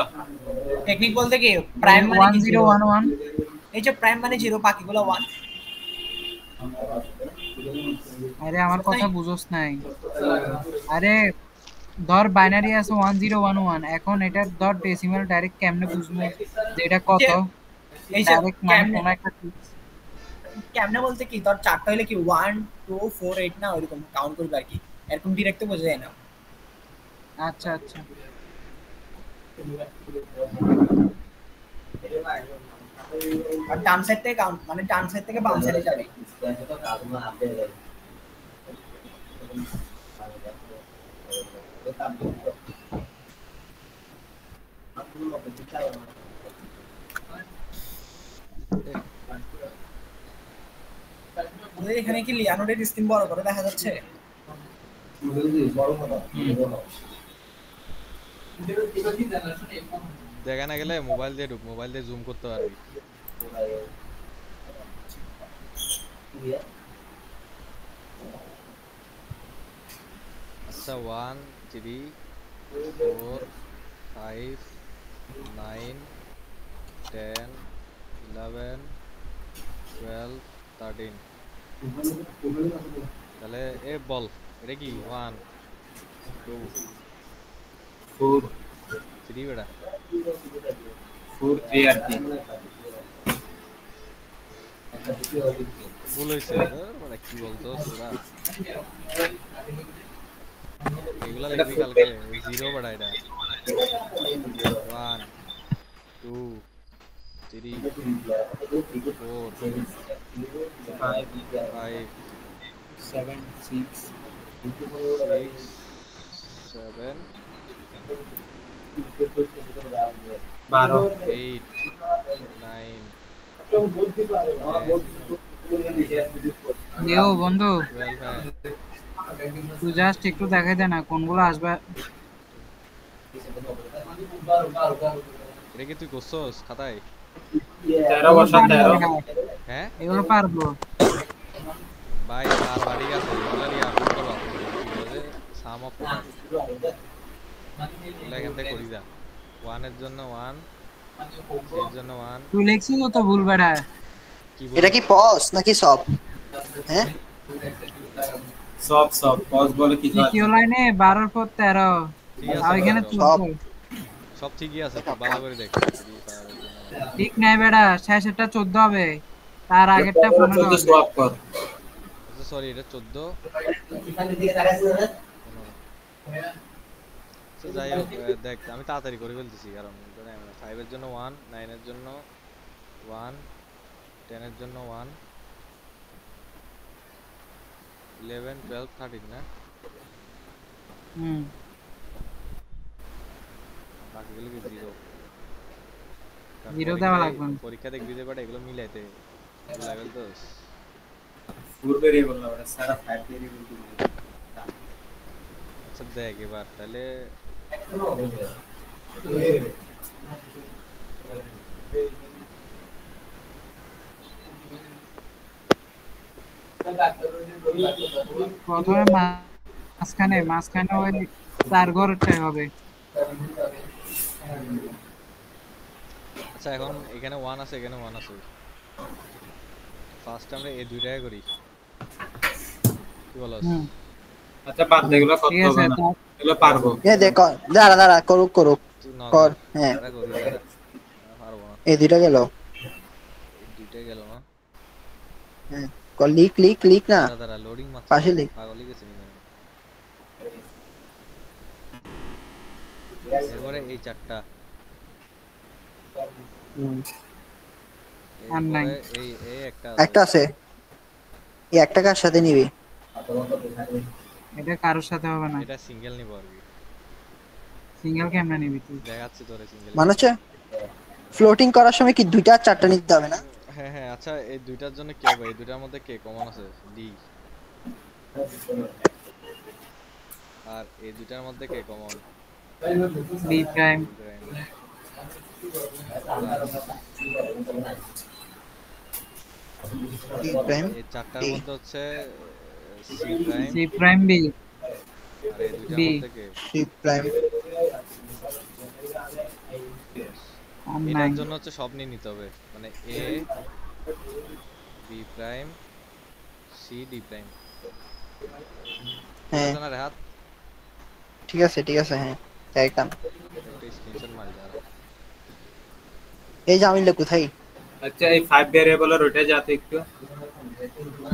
টেকনিক বলতে কি প্রাইম মানে কি 1011 এই যে প্রাইম মানে 0, বাকিগুলো 1। আরে আমার কথা বুঝোস নাই। আরে ধর বাইনারি আছে 1011, এখন এটা ধর ডেসিমাল ডাইরেক্ট কেমনে বুঝবো যে এটা কত? এই যে ডাইরেক্ট মানে কোন একটা কেমনে বলতে কি তোর চারটা হইলে কি 1 2 4 8 না ওইরকম কাউন্ট করবে আর কি, এরকম ডিরেক্ট তো বোঝা যায় না। আচ্ছা আচ্ছা আর ডান সাইড থেকে কাউন্ট মানে ডান সাইড থেকে বাম সাইডে যাবে। আমাদের এখানে কি লিয়ানোডের স্ক্রিন বড় করে দেখা যাচ্ছে? দেখা না গেলে মোবাইল দিয়ে ঢুক, মোবাইল দিয়ে জুম করতে পারবি। আচ্ছা 1 3 4 5 9 10 11 12 13। তাহলে এ বল এটা কি 1 2 4 3 বেটা 4 3 আর কি ভুল হয়েছে মানে কি বলতো তোরা এগুলা লিখবি কালকে 0 বড়া এটা 1 2 3 4 5 5 7 6 6 7 12 8 9 দেও বন্ধু 12 হ্যাঁ তুই জাস্ট একটু দেখাই দে না কোনগুলো আসবে। এটা কি তুই করছস খাতায় 13 বসা 13 হ্যাঁ এগুলো পারবো। ভাই আর বাড়ি আছে এগুলা নিয়ে আপলোড করো সাম অফ এখান থেকে করি যা 1 এর জন্য 1 এর জন্য 1 তুই লিখছিস তো ভুল বেড়া। কি এটা কি পজ নাকি সব? হ্যাঁ সব পজ বলে কি দ্বিতীয় লাইনে 12 এর পর 13 ঠিক আর আছে এখানে সব। 14 সব ঠিকই আছে তুই ভালো করে দেখ ঠিক নাই বেড়া, শেষেরটা 14 হবে, তার আগেরটা 15 হবে। সোয়াপ কর আচ্ছা সরি এটা 14 তো যাই হোক দেখ আমি তাড়াতাড়ি করে ফেলতেছি কারণ 5 এর জন্য 1 9 এর জন্য 1 10 এর জন্য 1 11 12 13 না বাকিগুলো কি 0 জিরো দেওয়া লাগবে না। পরীক্ষা দেখবি যে বাট এগুলো মিলাইতে লেভেল তো 4 ভেরিয়েবল না ওটা সারা 5 ভেরিয়েবল আচ্ছা দেখ এবার তাহলে প্রথমে মাঝখানে ওই 4 ঘরটাই হবে। আচ্ছা এখন এখানে 1 আছে এখানে 1 আছে ফার্স্ট আমরা এই দুইটাই করি কি বলছ আচ্ছা বাদ দে এগুলো কত ঠিক হবে আছে না এগুলো পারবো এ দেখো দাঁড়া করুক তুই না কর হ্যাঁ এটা করি দাঁড়া। পারবো না এই দুইটা গেল এই দুইটাই গেল না হ্যাঁ কর লিক না দাঁড়া লোডিং মাত্র পাশে লিখ। পাগলই গেছে নি এরপরে এই চারটা হুম, আর নাই। এরপরে এই একটা একটা আছে এই একটা কার সাথে নিবি এটা কারোর সাথে হবে না। এটা সিঙ্গেল নিব আর কি সিঙ্গেল ক্যামেরা নিবি তুই। দেখাচ্ছি তোরে সিঙ্গেল মানে হচ্ছে ফ্লোটিং করার সময় কি দুইটা আর চারটা নিতে হবে না? হ্যাঁ হ্যাঁ আচ্ছা এই দুইটার জন্য কি হবে এই দুইটার মধ্যে কে কমন আছে ডি আর এই দুইটার মধ্যে কে common B prime B prime এই চারটার D। মধ্যে হচ্ছে C prime C prime B আর এই দুইটার B। মধ্যে কে সি প্রাইম আর নাই। এটার জন্য হচ্ছে সব নিয়ে নিতে হবে মানে A B prime C D prime হ্যাঁ জানা রে হাত ঠিক আছে হ্যাঁ একদম একটা স্ক্রিনশট মার যা এই জামিনটা কোথায়? আচ্ছা এই 5 ভেরিয়েবলের ওটা যাতে একটু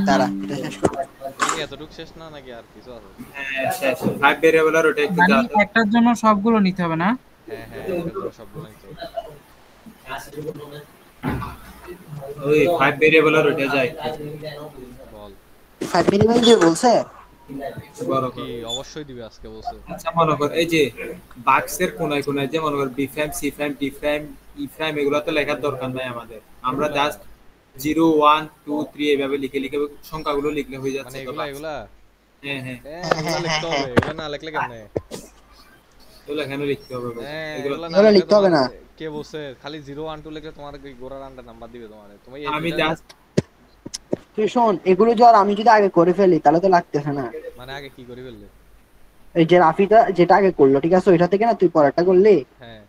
দাঁড়া এটা শেষ কর কি এতটুকু শেষ না নাকি আর কিছু আছে হ্যাঁ শেষ 5 ভেরিয়েবলের ওটা একটু মানে যাতে একটার জন্য সবগুলো নিতে হবে না? হ্যাঁ হ্যাঁ এটার জন্য সবগুলো নিতে হবে ওই 5 ভেরিয়েবলের ওটা যায় বল 5 মিনিমাম দিয়ে বলছে বড় কি অবশ্যই দিবে আজকে বলছে আচ্ছা মনে কর এই যে বাক্সের কোনায় কোনায় যে মনে কর B prime C prime D prime E prime এগুলো তো লেখার দরকার নাই আমাদের আমরা জাস্ট 0 1 2 3 এইভাবে লিখে সংখ্যাগুলো লিখলে হয়ে মানে যাচ্ছে তো এগুলা এগুলা হ্যাঁ হ্যাঁ এগুলা লিখতে হবে এগুলা না লিখলে কেমনে এগুলো এখানে লিখতে হবে হ্যাঁ এগুলো এগুলা এগুলা লিখতে হবে না। কে বলছে খালি 0 1 2 লিখলে তোমার কি গোড়ার আন্ডার নাম্বার দিবে তোমারে তুমি এই আমি দুইটা- জাস্ট তুই শোন এগুলো যদি আমি যদি আগে করে ফেলি তাহলে তো লাগতেছে না। মানে আগে কি করে ফেললে এই যে রাফিটা যেটা আগে করলো ঠিক আছে ওইটা থেকে না তুই পরেরটা করলি হ্যাঁ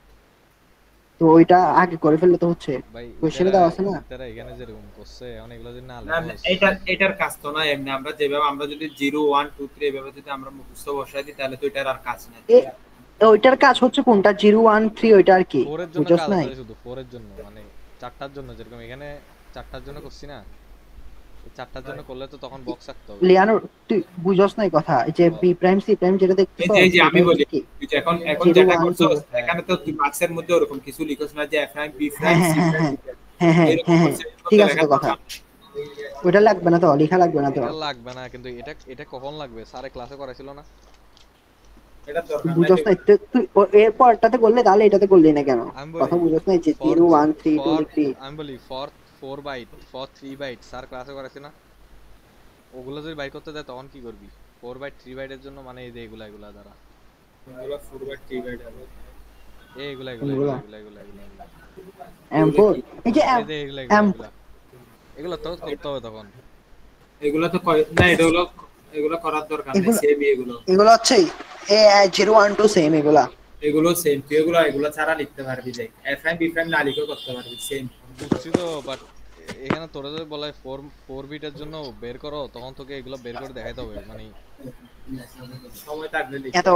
তো ওইটা আগে করে ফেললে তো হচ্ছে ভাই কোশ্চেনে দেওয়া আছে না? তারা এখানে যে রুম করছে এখন এগুলো যদি না না, লেখো এটার কাজ তো না এমনি আমরা যেভাবে আমরা যদি 0 1 2 3 এভাবে যদি আমরা মুখস্থ বসাই দিই তাহলে তো এটার আর কাজ নাই এ ওইটার কাজ হচ্ছে কোনটা 0 1 3 ওইটা আর কি 4 এর জন্য বুঝছস কাজ নাই আছে শুধু 4 এর জন্য, মানে 4টার জন্য, যেরকম এখানে 4টার জন্য করছি না, এই 4টার জন্য করলে তো তখন বক্স রাখতে হবে। লিয়ানো তুই বুঝছস নাই কথা এই যে বি প্রাইম সি প্রাইম যেটা দেখতেছ এই যে আমি সেটা বলি হচ্ছে কি তুই যে এখন 0 যেটা 1 করছস 2 এখানে তো তুই মার্কসের মধ্যে ওরকম কিছু লিখছ না যে এফ প্রাইম বি হ্যাঁ প্রাইম হ্যাঁ সি হ্যাঁ প্রাইম হ্যাঁ হ্যাঁ এরকম হ্যাঁ হ্যাঁ করছে ঠিক আছে তো কথা ওইটা লাগবে না তো লেখা লাগবে না তো এটা লাগবে না, কিন্তু এটা কখন লাগবে? স্যারে ক্লাসে করাইছিল না? এটা দরকার নাই বুঝছস না তুই এর পরটাতে করলে তাহলে এটাতে করলি না কেন আমি কথা বলি বুঝছস না যে 0 1 3 2 লিখবি আমি বলি for 4 byte for 3 byte sir ক্লাসে করাইছে না? ওগুলো যদি বাইট করতে দেয় তখন কি করবি? 4 বাইট 3 বাইটের জন্য মানে এই যে এগুলা দ্বারা এগুলো ফরওয়ার্ড কি গাইড হবে এগুলা M4 এই যে এই যে এগুলা তো করতে হবে তখন। এগুলো তো না এগুলো করার দরকার নেই সেম এগুলো হচ্ছে এ 0 1 2 সেম এগুলো সেম তুই এগুলো ছাড়া লিখতে পারবি যে এফ প্রাইম বি প্রাইম না লিখেও করতে পারবি সেম বুঝছি তো, বাট এখানে তোরা যদি বলে 4 বিটের জন্য বের করো, তখন তোকে এগুলো বের করে দেখাইতে হবে, মানে সময় থাকলে লিখ এত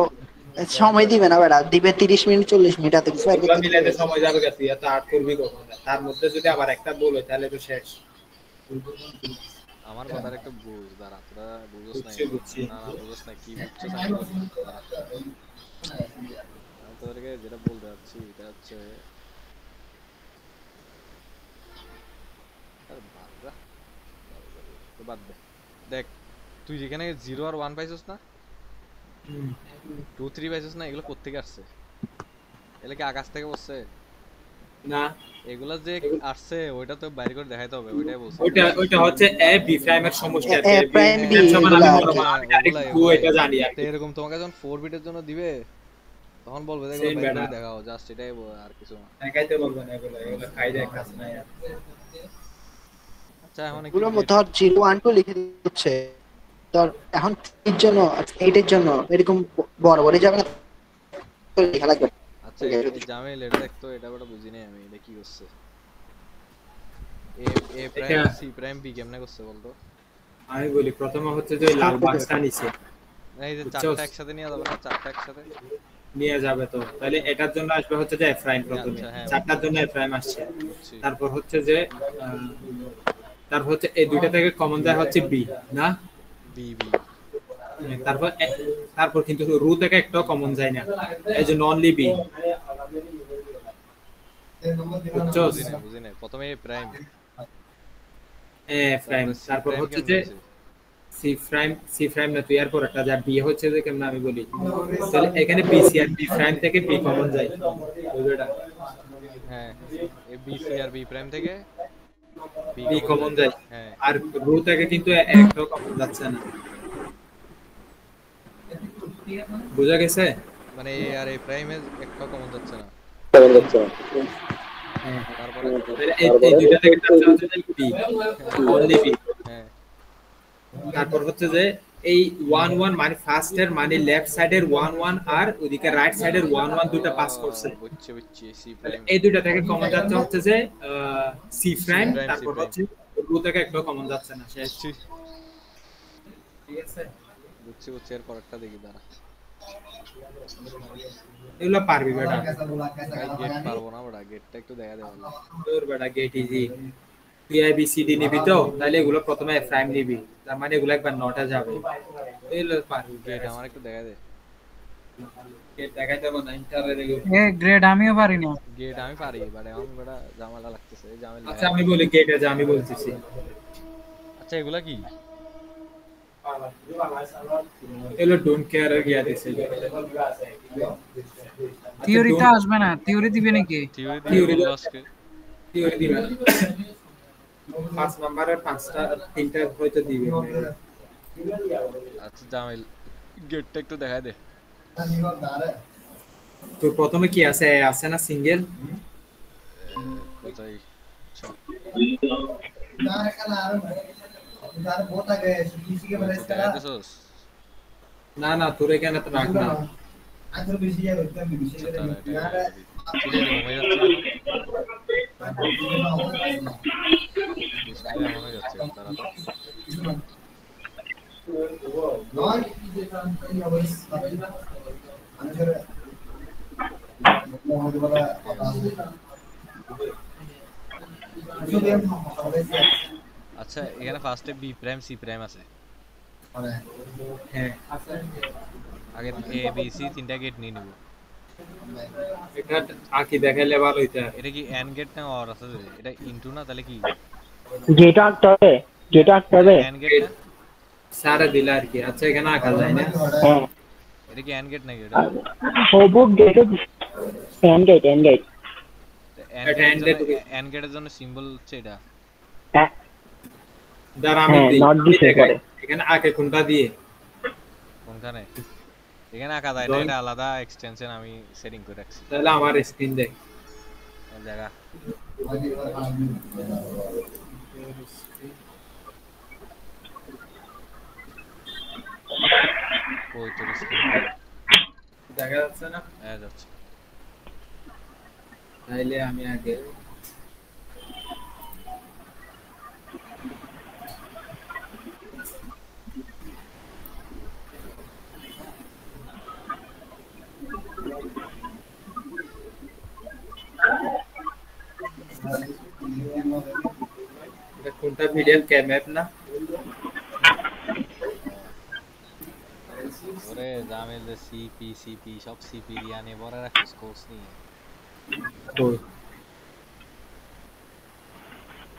সময় দিবে না বেটা দিবে 30 মিনিট 40 মিনিট এত কিছু আর এগুলো মিলাতে সময় যাবে তুই এত আর্ট করবি কখন? তার মধ্যে যদি আবার একটা বল হয় তাহলে তো শেষ। আমার কথার একটু বুঝ, দাঁড়া তোরা বুঝছ না, বুঝছি। না বুঝছ না কি বুঝছস আমি বলি, দাঁড়া। আমি তোদেরকে যেটা বলতে যাচ্ছি এটা হচ্ছে আরে বাবা, তো বাদ দে। দেখ তুই যেখানে 0 আর 1 পাইছস না, 2 3 পাইছস না, এগুলো কোত্থেকে আসছে? এগুলো কি আকাশ থেকে বসছে? না এগুলা যে আসছে ওইটা তো বাইরে করে দেখাইতে হবে, ওইটাই বলছি। ওইটা হচ্ছে এ বি প্রাইমের সমষ্টি A prime B সমান আমি এগুলা বলবো আর কি। আমি ডাইরেক্ট 2 এটা জানি আর তো এরকম তোমাকে যখন 4 বিটের জন্য দিবে তখন বলবে যে Same এগুলো বাইরে করে বেটা। দেখাও, জাস্ট এটাই আর কিছু না। দেখাইতে বলবো না এগুলো কায়দায় কাজ নাই আর আচ্ছা এখন এগুলো ধর 0 1 2 লিখে দিচ্ছে ধর এখন 3 এর জন্য 8 এর জন্য এরকম বড় বড় যাবে না তো লেখা লাগবে আচ্ছা এই জামিল এটা দেখতো, এটা বড় বুঝি নাই আমি, এটা কি করছে? এ প্রাইম সি প্রাইম বি কেমনে করছে বলতো? আমি বলি প্রথমে হচ্ছে যে ওই লাল বাক্সটা নিচে এই যে বুঝছস? চারটা একসাথে নিয়ে যাবে না, চারটা একসাথে নিয়ে যাবে তো তাহলে এটার জন্য আসবে হচ্ছে যে এফ প্রাইম প্রথমে আচ্ছা, হ্যাঁ। চারটার জন্য এফ প্রাইম আসছে বুঝছি। তারপর হচ্ছে যে তারপর হচ্ছে এই দুইটা থেকে কমন যায় হচ্ছে বি না বি বি তারপর কিন্তু রু থেকে একটাও কমন যায় না এই যে অনলি বি বুঝছস? বুঝি নাই প্রথমে এ প্রাইম এ প্রাইম তারপর হচ্ছে যে সি প্রাইম না তুই আর পর একটা যা বি হচ্ছে যে কেমন আমি বলি তাহলে এখানে বি সি আর বি প্রাইম থেকে বি কমন যায় বুঝোটা হ্যাঁ A B C R B prime থেকে বি কমন যায় হ্যাঁ আর রু থেকে কিন্তু একটাও কমন যাচ্ছে না বুঝা গেছে মানে এ আর এ প্রাইমে একটা কমন যাচ্ছে না, তারপরে এই দুইটা থেকে যাচ্ছে হচ্ছে যে বি অনলি বি হ্যাঁ তারপর হচ্ছে যে এই 1 1 মানে ফার্স্ট এর মানে লেফট সাইডের 1 1 আর ওদিকে রাইট সাইডের 1 1 দুটো পাস করছে বুঝছি সি প্রাইম এই দুইটা থেকে কমন যাচ্ছে হচ্ছে যে সি প্রাইম prime, C তারপর prime। হচ্ছে রু থেকে একটাও কমন যাচ্ছে না শেষ বুঝছি ঠিক আছে বুঝছি এর পরেরটা দেখি, দাঁড়া এগুলো পারবি বেটা গেট পারবো না বড়া, গেটটা একটু দেখা দে বললাম। তোর বেটা গেট ইজি তুই এ বি সি ডি নিবি তো তাহলে এগুলো প্রথমে প্রাইম নিবি তার মানে এগুলো একবার নটা যাবে এগুলো পারবি গেট আমার একটু দেখা দে। গেট দেখাই দেব না ইন্টারের এ গ্রেড আমিও পারি না গেট আমি পারি, বাট এখন বড়া ঝামেলা লাগতেছে, এই ঝামেলা। আচ্ছা আমি বলি গেটে যা আমি বলতেছি আচ্ছা এগুলা কি? এগুলো ডোন্ট কেয়ার এর গিয়া দিছে থিওরিতে আসবে না থিওরি দিবে নাকি থিওরি Theory দিয়ে দাও। আজকে থিওরি দিবে 5 নাম্বারের 5টা 3টা হয়তো দিবে আচ্ছা জামিল গেটটা একটু দেখা দে। তো প্রথমে কি আছে আছে না সিঙ্গেল কোথায়? দেখা দিছস? না না তোর এখানে তো রাখ না আচ্ছা, দাঁড়া, এটা কি রে, ঘুমাই যাচ্ছে কেন? ডিসপ্লে এমন হয়ে যাচ্ছে, দাঁড়া তো। আচ্ছা এখানে ফার্স্টে বি প্রাইম সি প্রাইম আছে হ্যাঁ আগে এ বি সি তিনটা গেট নিয়ে নিব এটা আঁকি দেখাইলে ভালো হইতো এটা কি এন্ড গেট না অর আছে এটা ইনটু না তাহলে কি যেটা আঁকতে হবে এন্ড গেট না সারা দিলা আর কি আচ্ছা এখানে আঁকা যায় না হ্যাঁ এটা কি এন্ড গেট নাকি এটা হবু গেটে এন্ড গেট এটা end gate এন্ড গেটের জন্য সিম্বল হচ্ছে এটা দাঁড়া আমি হ্যাঁ, দিই, not আমি দিতে দেখাই। পারে। এখানে আঁকে কোনটা দিয়ে কোনখানে এখানে আঁকা যায় না Drawing- এটা আলাদা এক্সটেনশন আমি সেটিং করে রাখছি তাহলে আমার স্ক্রিন দেখ এই জায়গা ওই তো স্ক্রিন দেখা যাচ্ছে না যাচ্ছে তাইলে আমি আগে এটা কোনটা ভিডিও ক্যামেপ না ওরে জামেল যে সিপি সব সিপি দিয়া নিয়ে বড় রাখিস কোর্স নিয়ে তো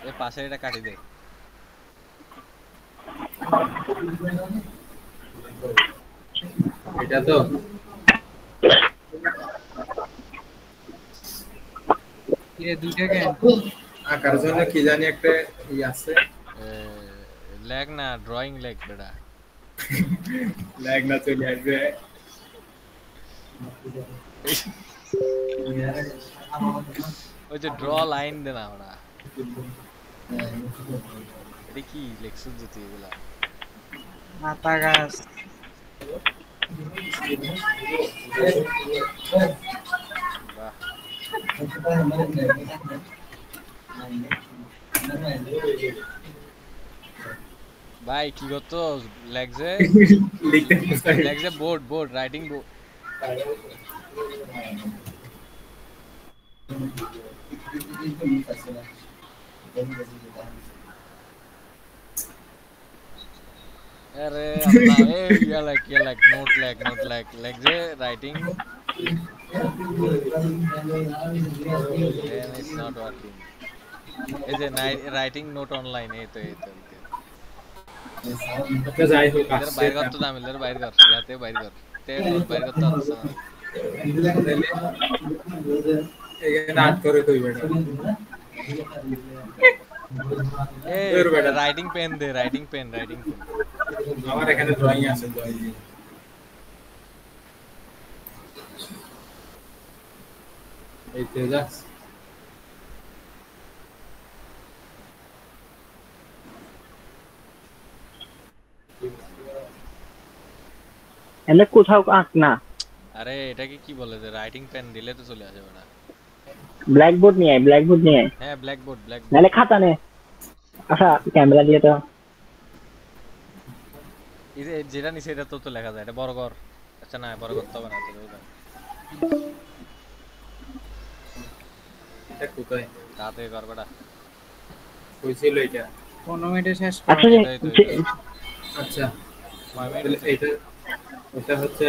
এ পাশে এটা কাটি দে এটা তো এ দুইটা কেন আঁকার জন্য কি জানি একটা ই আছে লেগ না ড্রয়িং লেগ বেটা ল্যাগ না চলে আসবে ওই যে ড্র লাইন দে না ওরা এটা কি লেখছিস যে তুই এগুলা মাথা গাছ বাহ ভাই কি করতো লেগজে লিখতে পারি লেগজে বোর্ড রাইটিং বোর্ড अरे अल्लाह ए क्या लाइक नोट লেগজে writing then it's not working এই যে রাইটিং নোট অনলাইন এই তো আচ্ছা যাই হোক इधर আসছে বাইর কর তো দাম इधर বাইর কর ইয়াতে বাইর কর তে নোট বাইর করতে আসছে না এখানে আট করে কই বেটা এই রাইটিং পেন দে রাইটিং পেন আমার এখানে ড্রয়িং আছে এই তেজাস এমনি কোথাও আঁক না আরে এটাকে কি বলে যে রাইটিং পেন দিলে তো চলে আসে বেটা ব্ল্যাকবোর্ড নিয়ে আয় হ্যাঁ ব্ল্যাকবোর্ড নাহলে খাতা নে আচ্ছা ক্যামেরা দিয়ে তো এই যেটা নিচে এটা তো লেখা যায় এটা বড় কর আচ্ছা না বড় করতে হবে না তো এটা কোথায় তাতে কর বেটা কইছিল এটা 15 মিনিটে শেষ আচ্ছা আচ্ছা কয় মিনিট তাহলে এটা হচ্ছে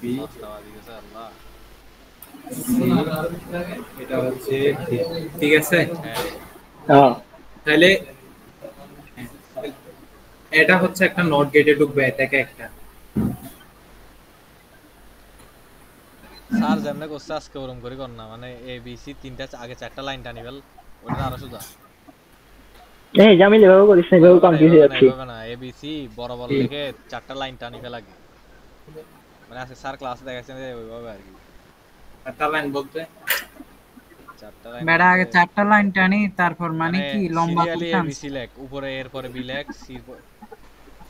বি আওয়াজ দিয়েছে আল্লাহ এটা হচ্ছে ঠিক আছে হ্যাঁ তাহলে এটা হচ্ছে একটা নট গেটে ঢুকবে এটাকে একটা স্যার যেমনে করছে আজকে ওরম করে কর না মানে এ বি সি তিনটা আগে চারটা লাইন টানি ফেল ওটা আরো সুদা এই জামিল এভাবে করিস না এভাবে কনফিউজ হয়ে যাচ্ছি না এ বি সি বড় লিখে চারটা লাইন টানি ফেল আগে মানে আজকে স্যার ক্লাসে দেখাচ্ছেন যে ওইভাবে আর কি একটা লাইন বলতে চারটা লাইন বেড়া আগে চারটা লাইন টানি তারপর মানে কি লম্বা সিরিয়ালি করতাম এ বি সি লেখ উপরে এরপরে বি লেখ সি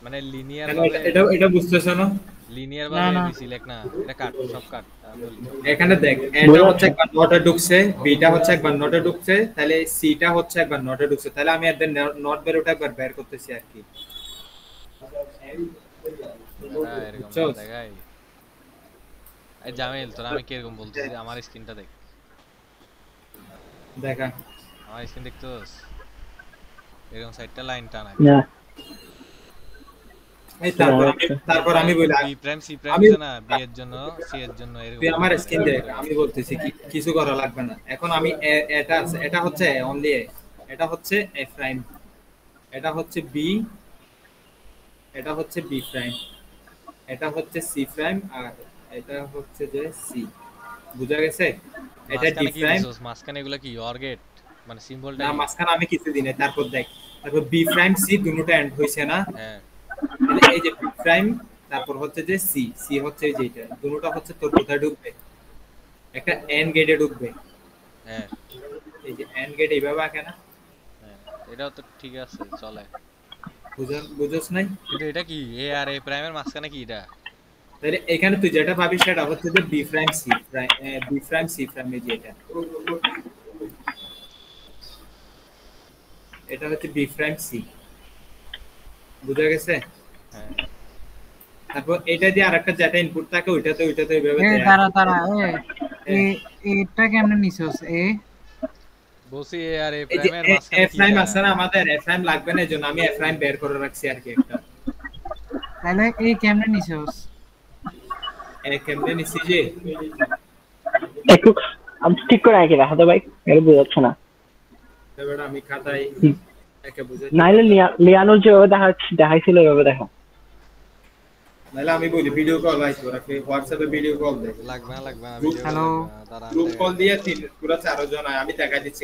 মানে লিনিয়ার এটা বুঝতেছো না লিনিয়ার ভাবে এ বি সি লেখ না এটা কাট সব কাট বলি এখানে দেখ এটা হচ্ছে একবার নটে ঢুকছে বিটা হচ্ছে একবার নটে ঢুকছে তাহলে সিটা হচ্ছে একবার নটে ঢুকছে তাহলে আমি এদের নট বের ওটা একবার বের করতেছি আর কি এরকম দেখাই এই জামিল তোরা আমি কিরকম বলতেছি আমার স্ক্রিনটা দেখ, দেখা আমার স্ক্রিন দেখতেছস এরকম সাইডটা লাইন টানা না এই তারপর আমি বলি বি প্রাইম সি প্রাইম আমি আছে না বি এর জন্য সি এর জন্য এরকম তুই আমার করে। স্ক্রিন দেখ, আমি বলতেছি কিছু করা লাগবে না। এখন আমি এটা আছে, এটা হচ্ছে অনলি এটা হচ্ছে এ প্রাইম, এটা হচ্ছে বি, এটা হচ্ছে বি প্রাইম, এটা হচ্ছে সি প্রাইম, আর এটা হচ্ছে যে সি। বুঝা গেছে? এটা ডি মাঝখানে কি প্রাইম দিছস মাঝখানে এগুলা কি অর গেট মানে সিম্বলটা না, কি? মাঝখানে আমি কিছু দিই না। তারপর দেখ, তারপর বি প্রাইম সি দুটোটা এন্ড হইছে না, হ্যাঁ এই যে বি প্রাইম, তারপর হচ্ছে যে সি, সি হচ্ছে এই যে এটা, দুটোটা হচ্ছে তোর কোথায় ঢুকবে, একটা এন্ড গেটে ঢুকবে। হ্যাঁ এই যে এন্ড গেট এইভাবে আঁকে না, হ্যাঁ এটাও তো ঠিক আছে চলে, বুঝছ নাই? কিন্তু এটা কি এ আর এ প্রাইমের মাঝখানে কি এটা? তাহলে এখানে তুই যেটা পাবি সেটা হচ্ছে যে B prime C prime, B prime C prime, এই যে এটা, এটা হচ্ছে বি প্রাইম সি। বুঝা গেছে? হ্যাঁ তারপর এটা দিয়ে আরেকটা যেটা ইনপুট থাকে ওইটাতে এইভাবে এ দেয়া। তারা এটা কেমনে নিছস বলছি এ আর এ এই যে প্রাইমের মাঝখানে এফ কি প্রাইম এটা? আছে না, আমাদের এফ প্রাইম লাগবে না, এজন্য আমি এফ প্রাইম বের করে রাখছি আর কি একটা। তাহলে কেমনে নিছস? কেমনে নিছি যে একটু ঠিক করে আঁকে রাখো তো ভাই, এটা বোঝাচ্ছে না। এবার আমি খাতায় একে বুঝাই, নাইলে লিয়ানোর যেভাবে দেখাইছিল ওইভাবে দেখো। নাহলে আমি বলি ভিডিও কল ভাই, তোরা হোয়াটসঅ্যাপে ভিডিও কল দে, লাগবে না Group- ভিডিও Hello? তারা গ্রুপ কল দিয়ে পুরো 4 জন হয়, আমি দেখা দিচ্ছি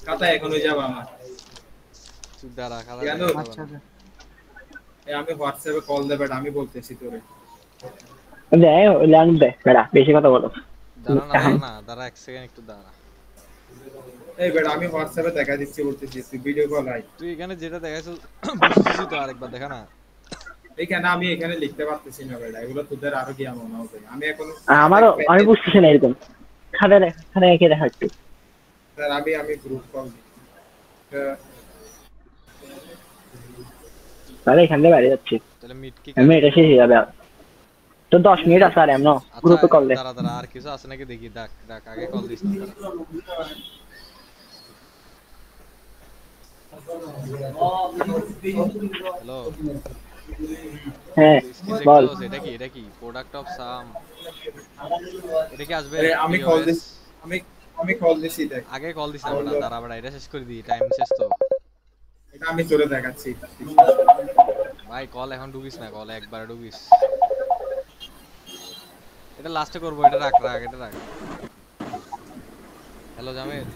খাতায় এখন হয়ে যাবে আমার। সুদারা খালা কেন? আচ্ছা আমি হোয়াটসঅ্যাপে কল দেবে, আমি বলতেছি তোরে। দেয় লিয়ানো দেয় বেড়া, বেশি কথা বলো। দাঁড়া এক সেকেন্ড একটু দাঁড়া। এই বেটা আমি হোয়াটসঅ্যাপে দেখা দিচ্ছি, বলতেছি তুই ভিডিও কল আই। তুই এখানে যেটা দেখাইছিস বুঝছিস তো আরেকবার দেখা না। এইখানে আমি এখানে লিখতে পারতেছি না বেটা, এগুলো তোদের আরো কি মনে হবে। আমি এখন আমারও আমি বুঝতেছি না এরকম খাতায় এঁকে দেখা একটু। স্যার আমি গ্রুপ কল দিই। তাহলে এখান থেকে বাইরে যাচ্ছি তাহলে মিট কি আমি, এটা শেষ হয়ে যাবে আর। তো 10 মিনিট আছে আর এমন গ্রুপে কল দে। দাঁড়া আর কিছু আছে নাকি দেখি, ডাক আগে কল দিস না হ্যালো হ্যাঁ বল। এটা কি প্রোডাক্ট অফ সাম, এটা কি আসবে? আমি কল দিছি, আমি কল দিছি দেখ। আগে কল দিস না দাঁড়া বড়, এটা শেষ করে দি, টাইম শেষ তো। এটা আমি তোরে দেখাচ্ছি ভাই কল এখন ডুবিস না, কল একবার ডুবিস। এটা লাস্টে করব, এটা রাখ এটা রাখ। হ্যালো জামিল,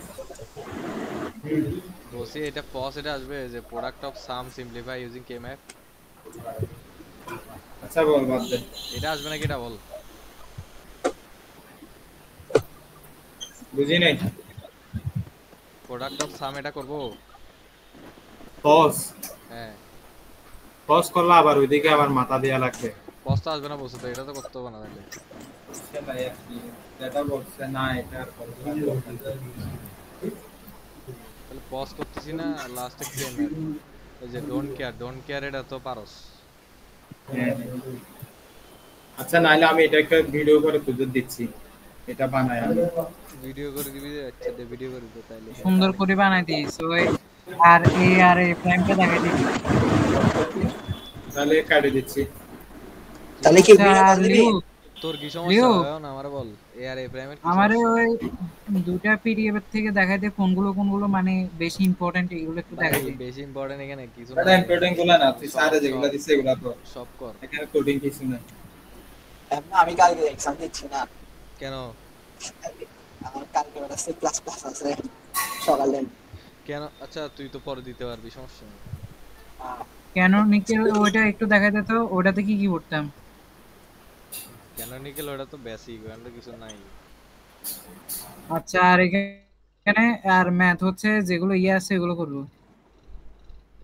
বলছি এটা পজ এটা আসবে যে product of some simplify using K map. আচ্ছা বল বাদ দে, এটা আসবে নাকি এটা বল। বুঝি নাই। প্রোডাক্ট অফ সাম এটা করব। পজ হ্যাঁ পজ করলে আবার ওইদিকে আবার মাথা দেয়া লাগবে। পজ তো আসবে না বলছো তো, এটা তো করতে হবে না তাহলে। সেটাই আর কি, যেটা বলছে না এটা আর করতে হবে না। তাহলে পজ করতেছি না, লাস্টে কে ম্যাপ এই যে ডোন্ট কেয়ার এটা তো পারোস। হ্যাঁ। আচ্ছা নাইলে আমি এটা একটা ভিডিও করে তোদের দিচ্ছি, এটা বানায় আমি। ভিডিও করে দিবি? আচ্ছা দে ভিডিও করে দে তাইলে। সুন্দর করে বানাই দিস ওই, আর এ প্রাইমটা দেখাই দিবি। তাহলে কাটে দিচ্ছি। তাহলে কি আচ্ছা, আর লিউ তোর কি লিও। সমস্যা এখন আমারে বল, এ আর এ প্রাইমের কি আমারে সমস্যা? ওই দুটা পিডিএফ থেকে দেখাই দে কোনগুলো মানে বেশি ইম্পর্টেন্ট, এগুলো একটু দেখাই দে। বেশি ইম্পর্টেন্ট এখানে কিছু এটা না, ইম্পর্টেন্ট গুলো না, তুই স্যারে যেগুলো দিছে এগুলো তো সব কর। এখানে কোডিং কিছু না। এমন আমি কালকে এক্সাম দিচ্ছি না, কেন আমার কালকে ওটা সি প্লাস প্লাস আছে সকালে। কেন? আচ্ছা তুই তো পরে দিতে পারবি, সমস্যা নেই। কেন নিকেল ওইটা একটু দেখাই দে তো, ওটাতে কি কি করতাম? ক্যানোনিক্যাল ওটা তো বেসিক, ওখানে কিছু নাই। আচ্ছা আর এখানে আর ম্যাথ হচ্ছে যেগুলো আছে এগুলো করব।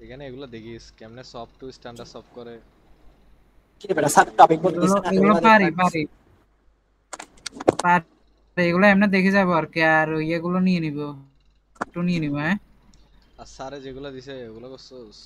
এখানে এগুলো দেখিস কেমনে সফট টু স্ট্যান্ডার্ড সফট করে। কি রে বেটা, স্যার টপিক বলতেছ না, এগুলো পারি এগুলো এমনি দেখে যাবো আর কি, আর ইয়েগুলো নিয়ে নিব, একটু নিয়ে নিব। হ্যাঁ আর স্যারে যেগুলো দিছে ওগুলো করছস?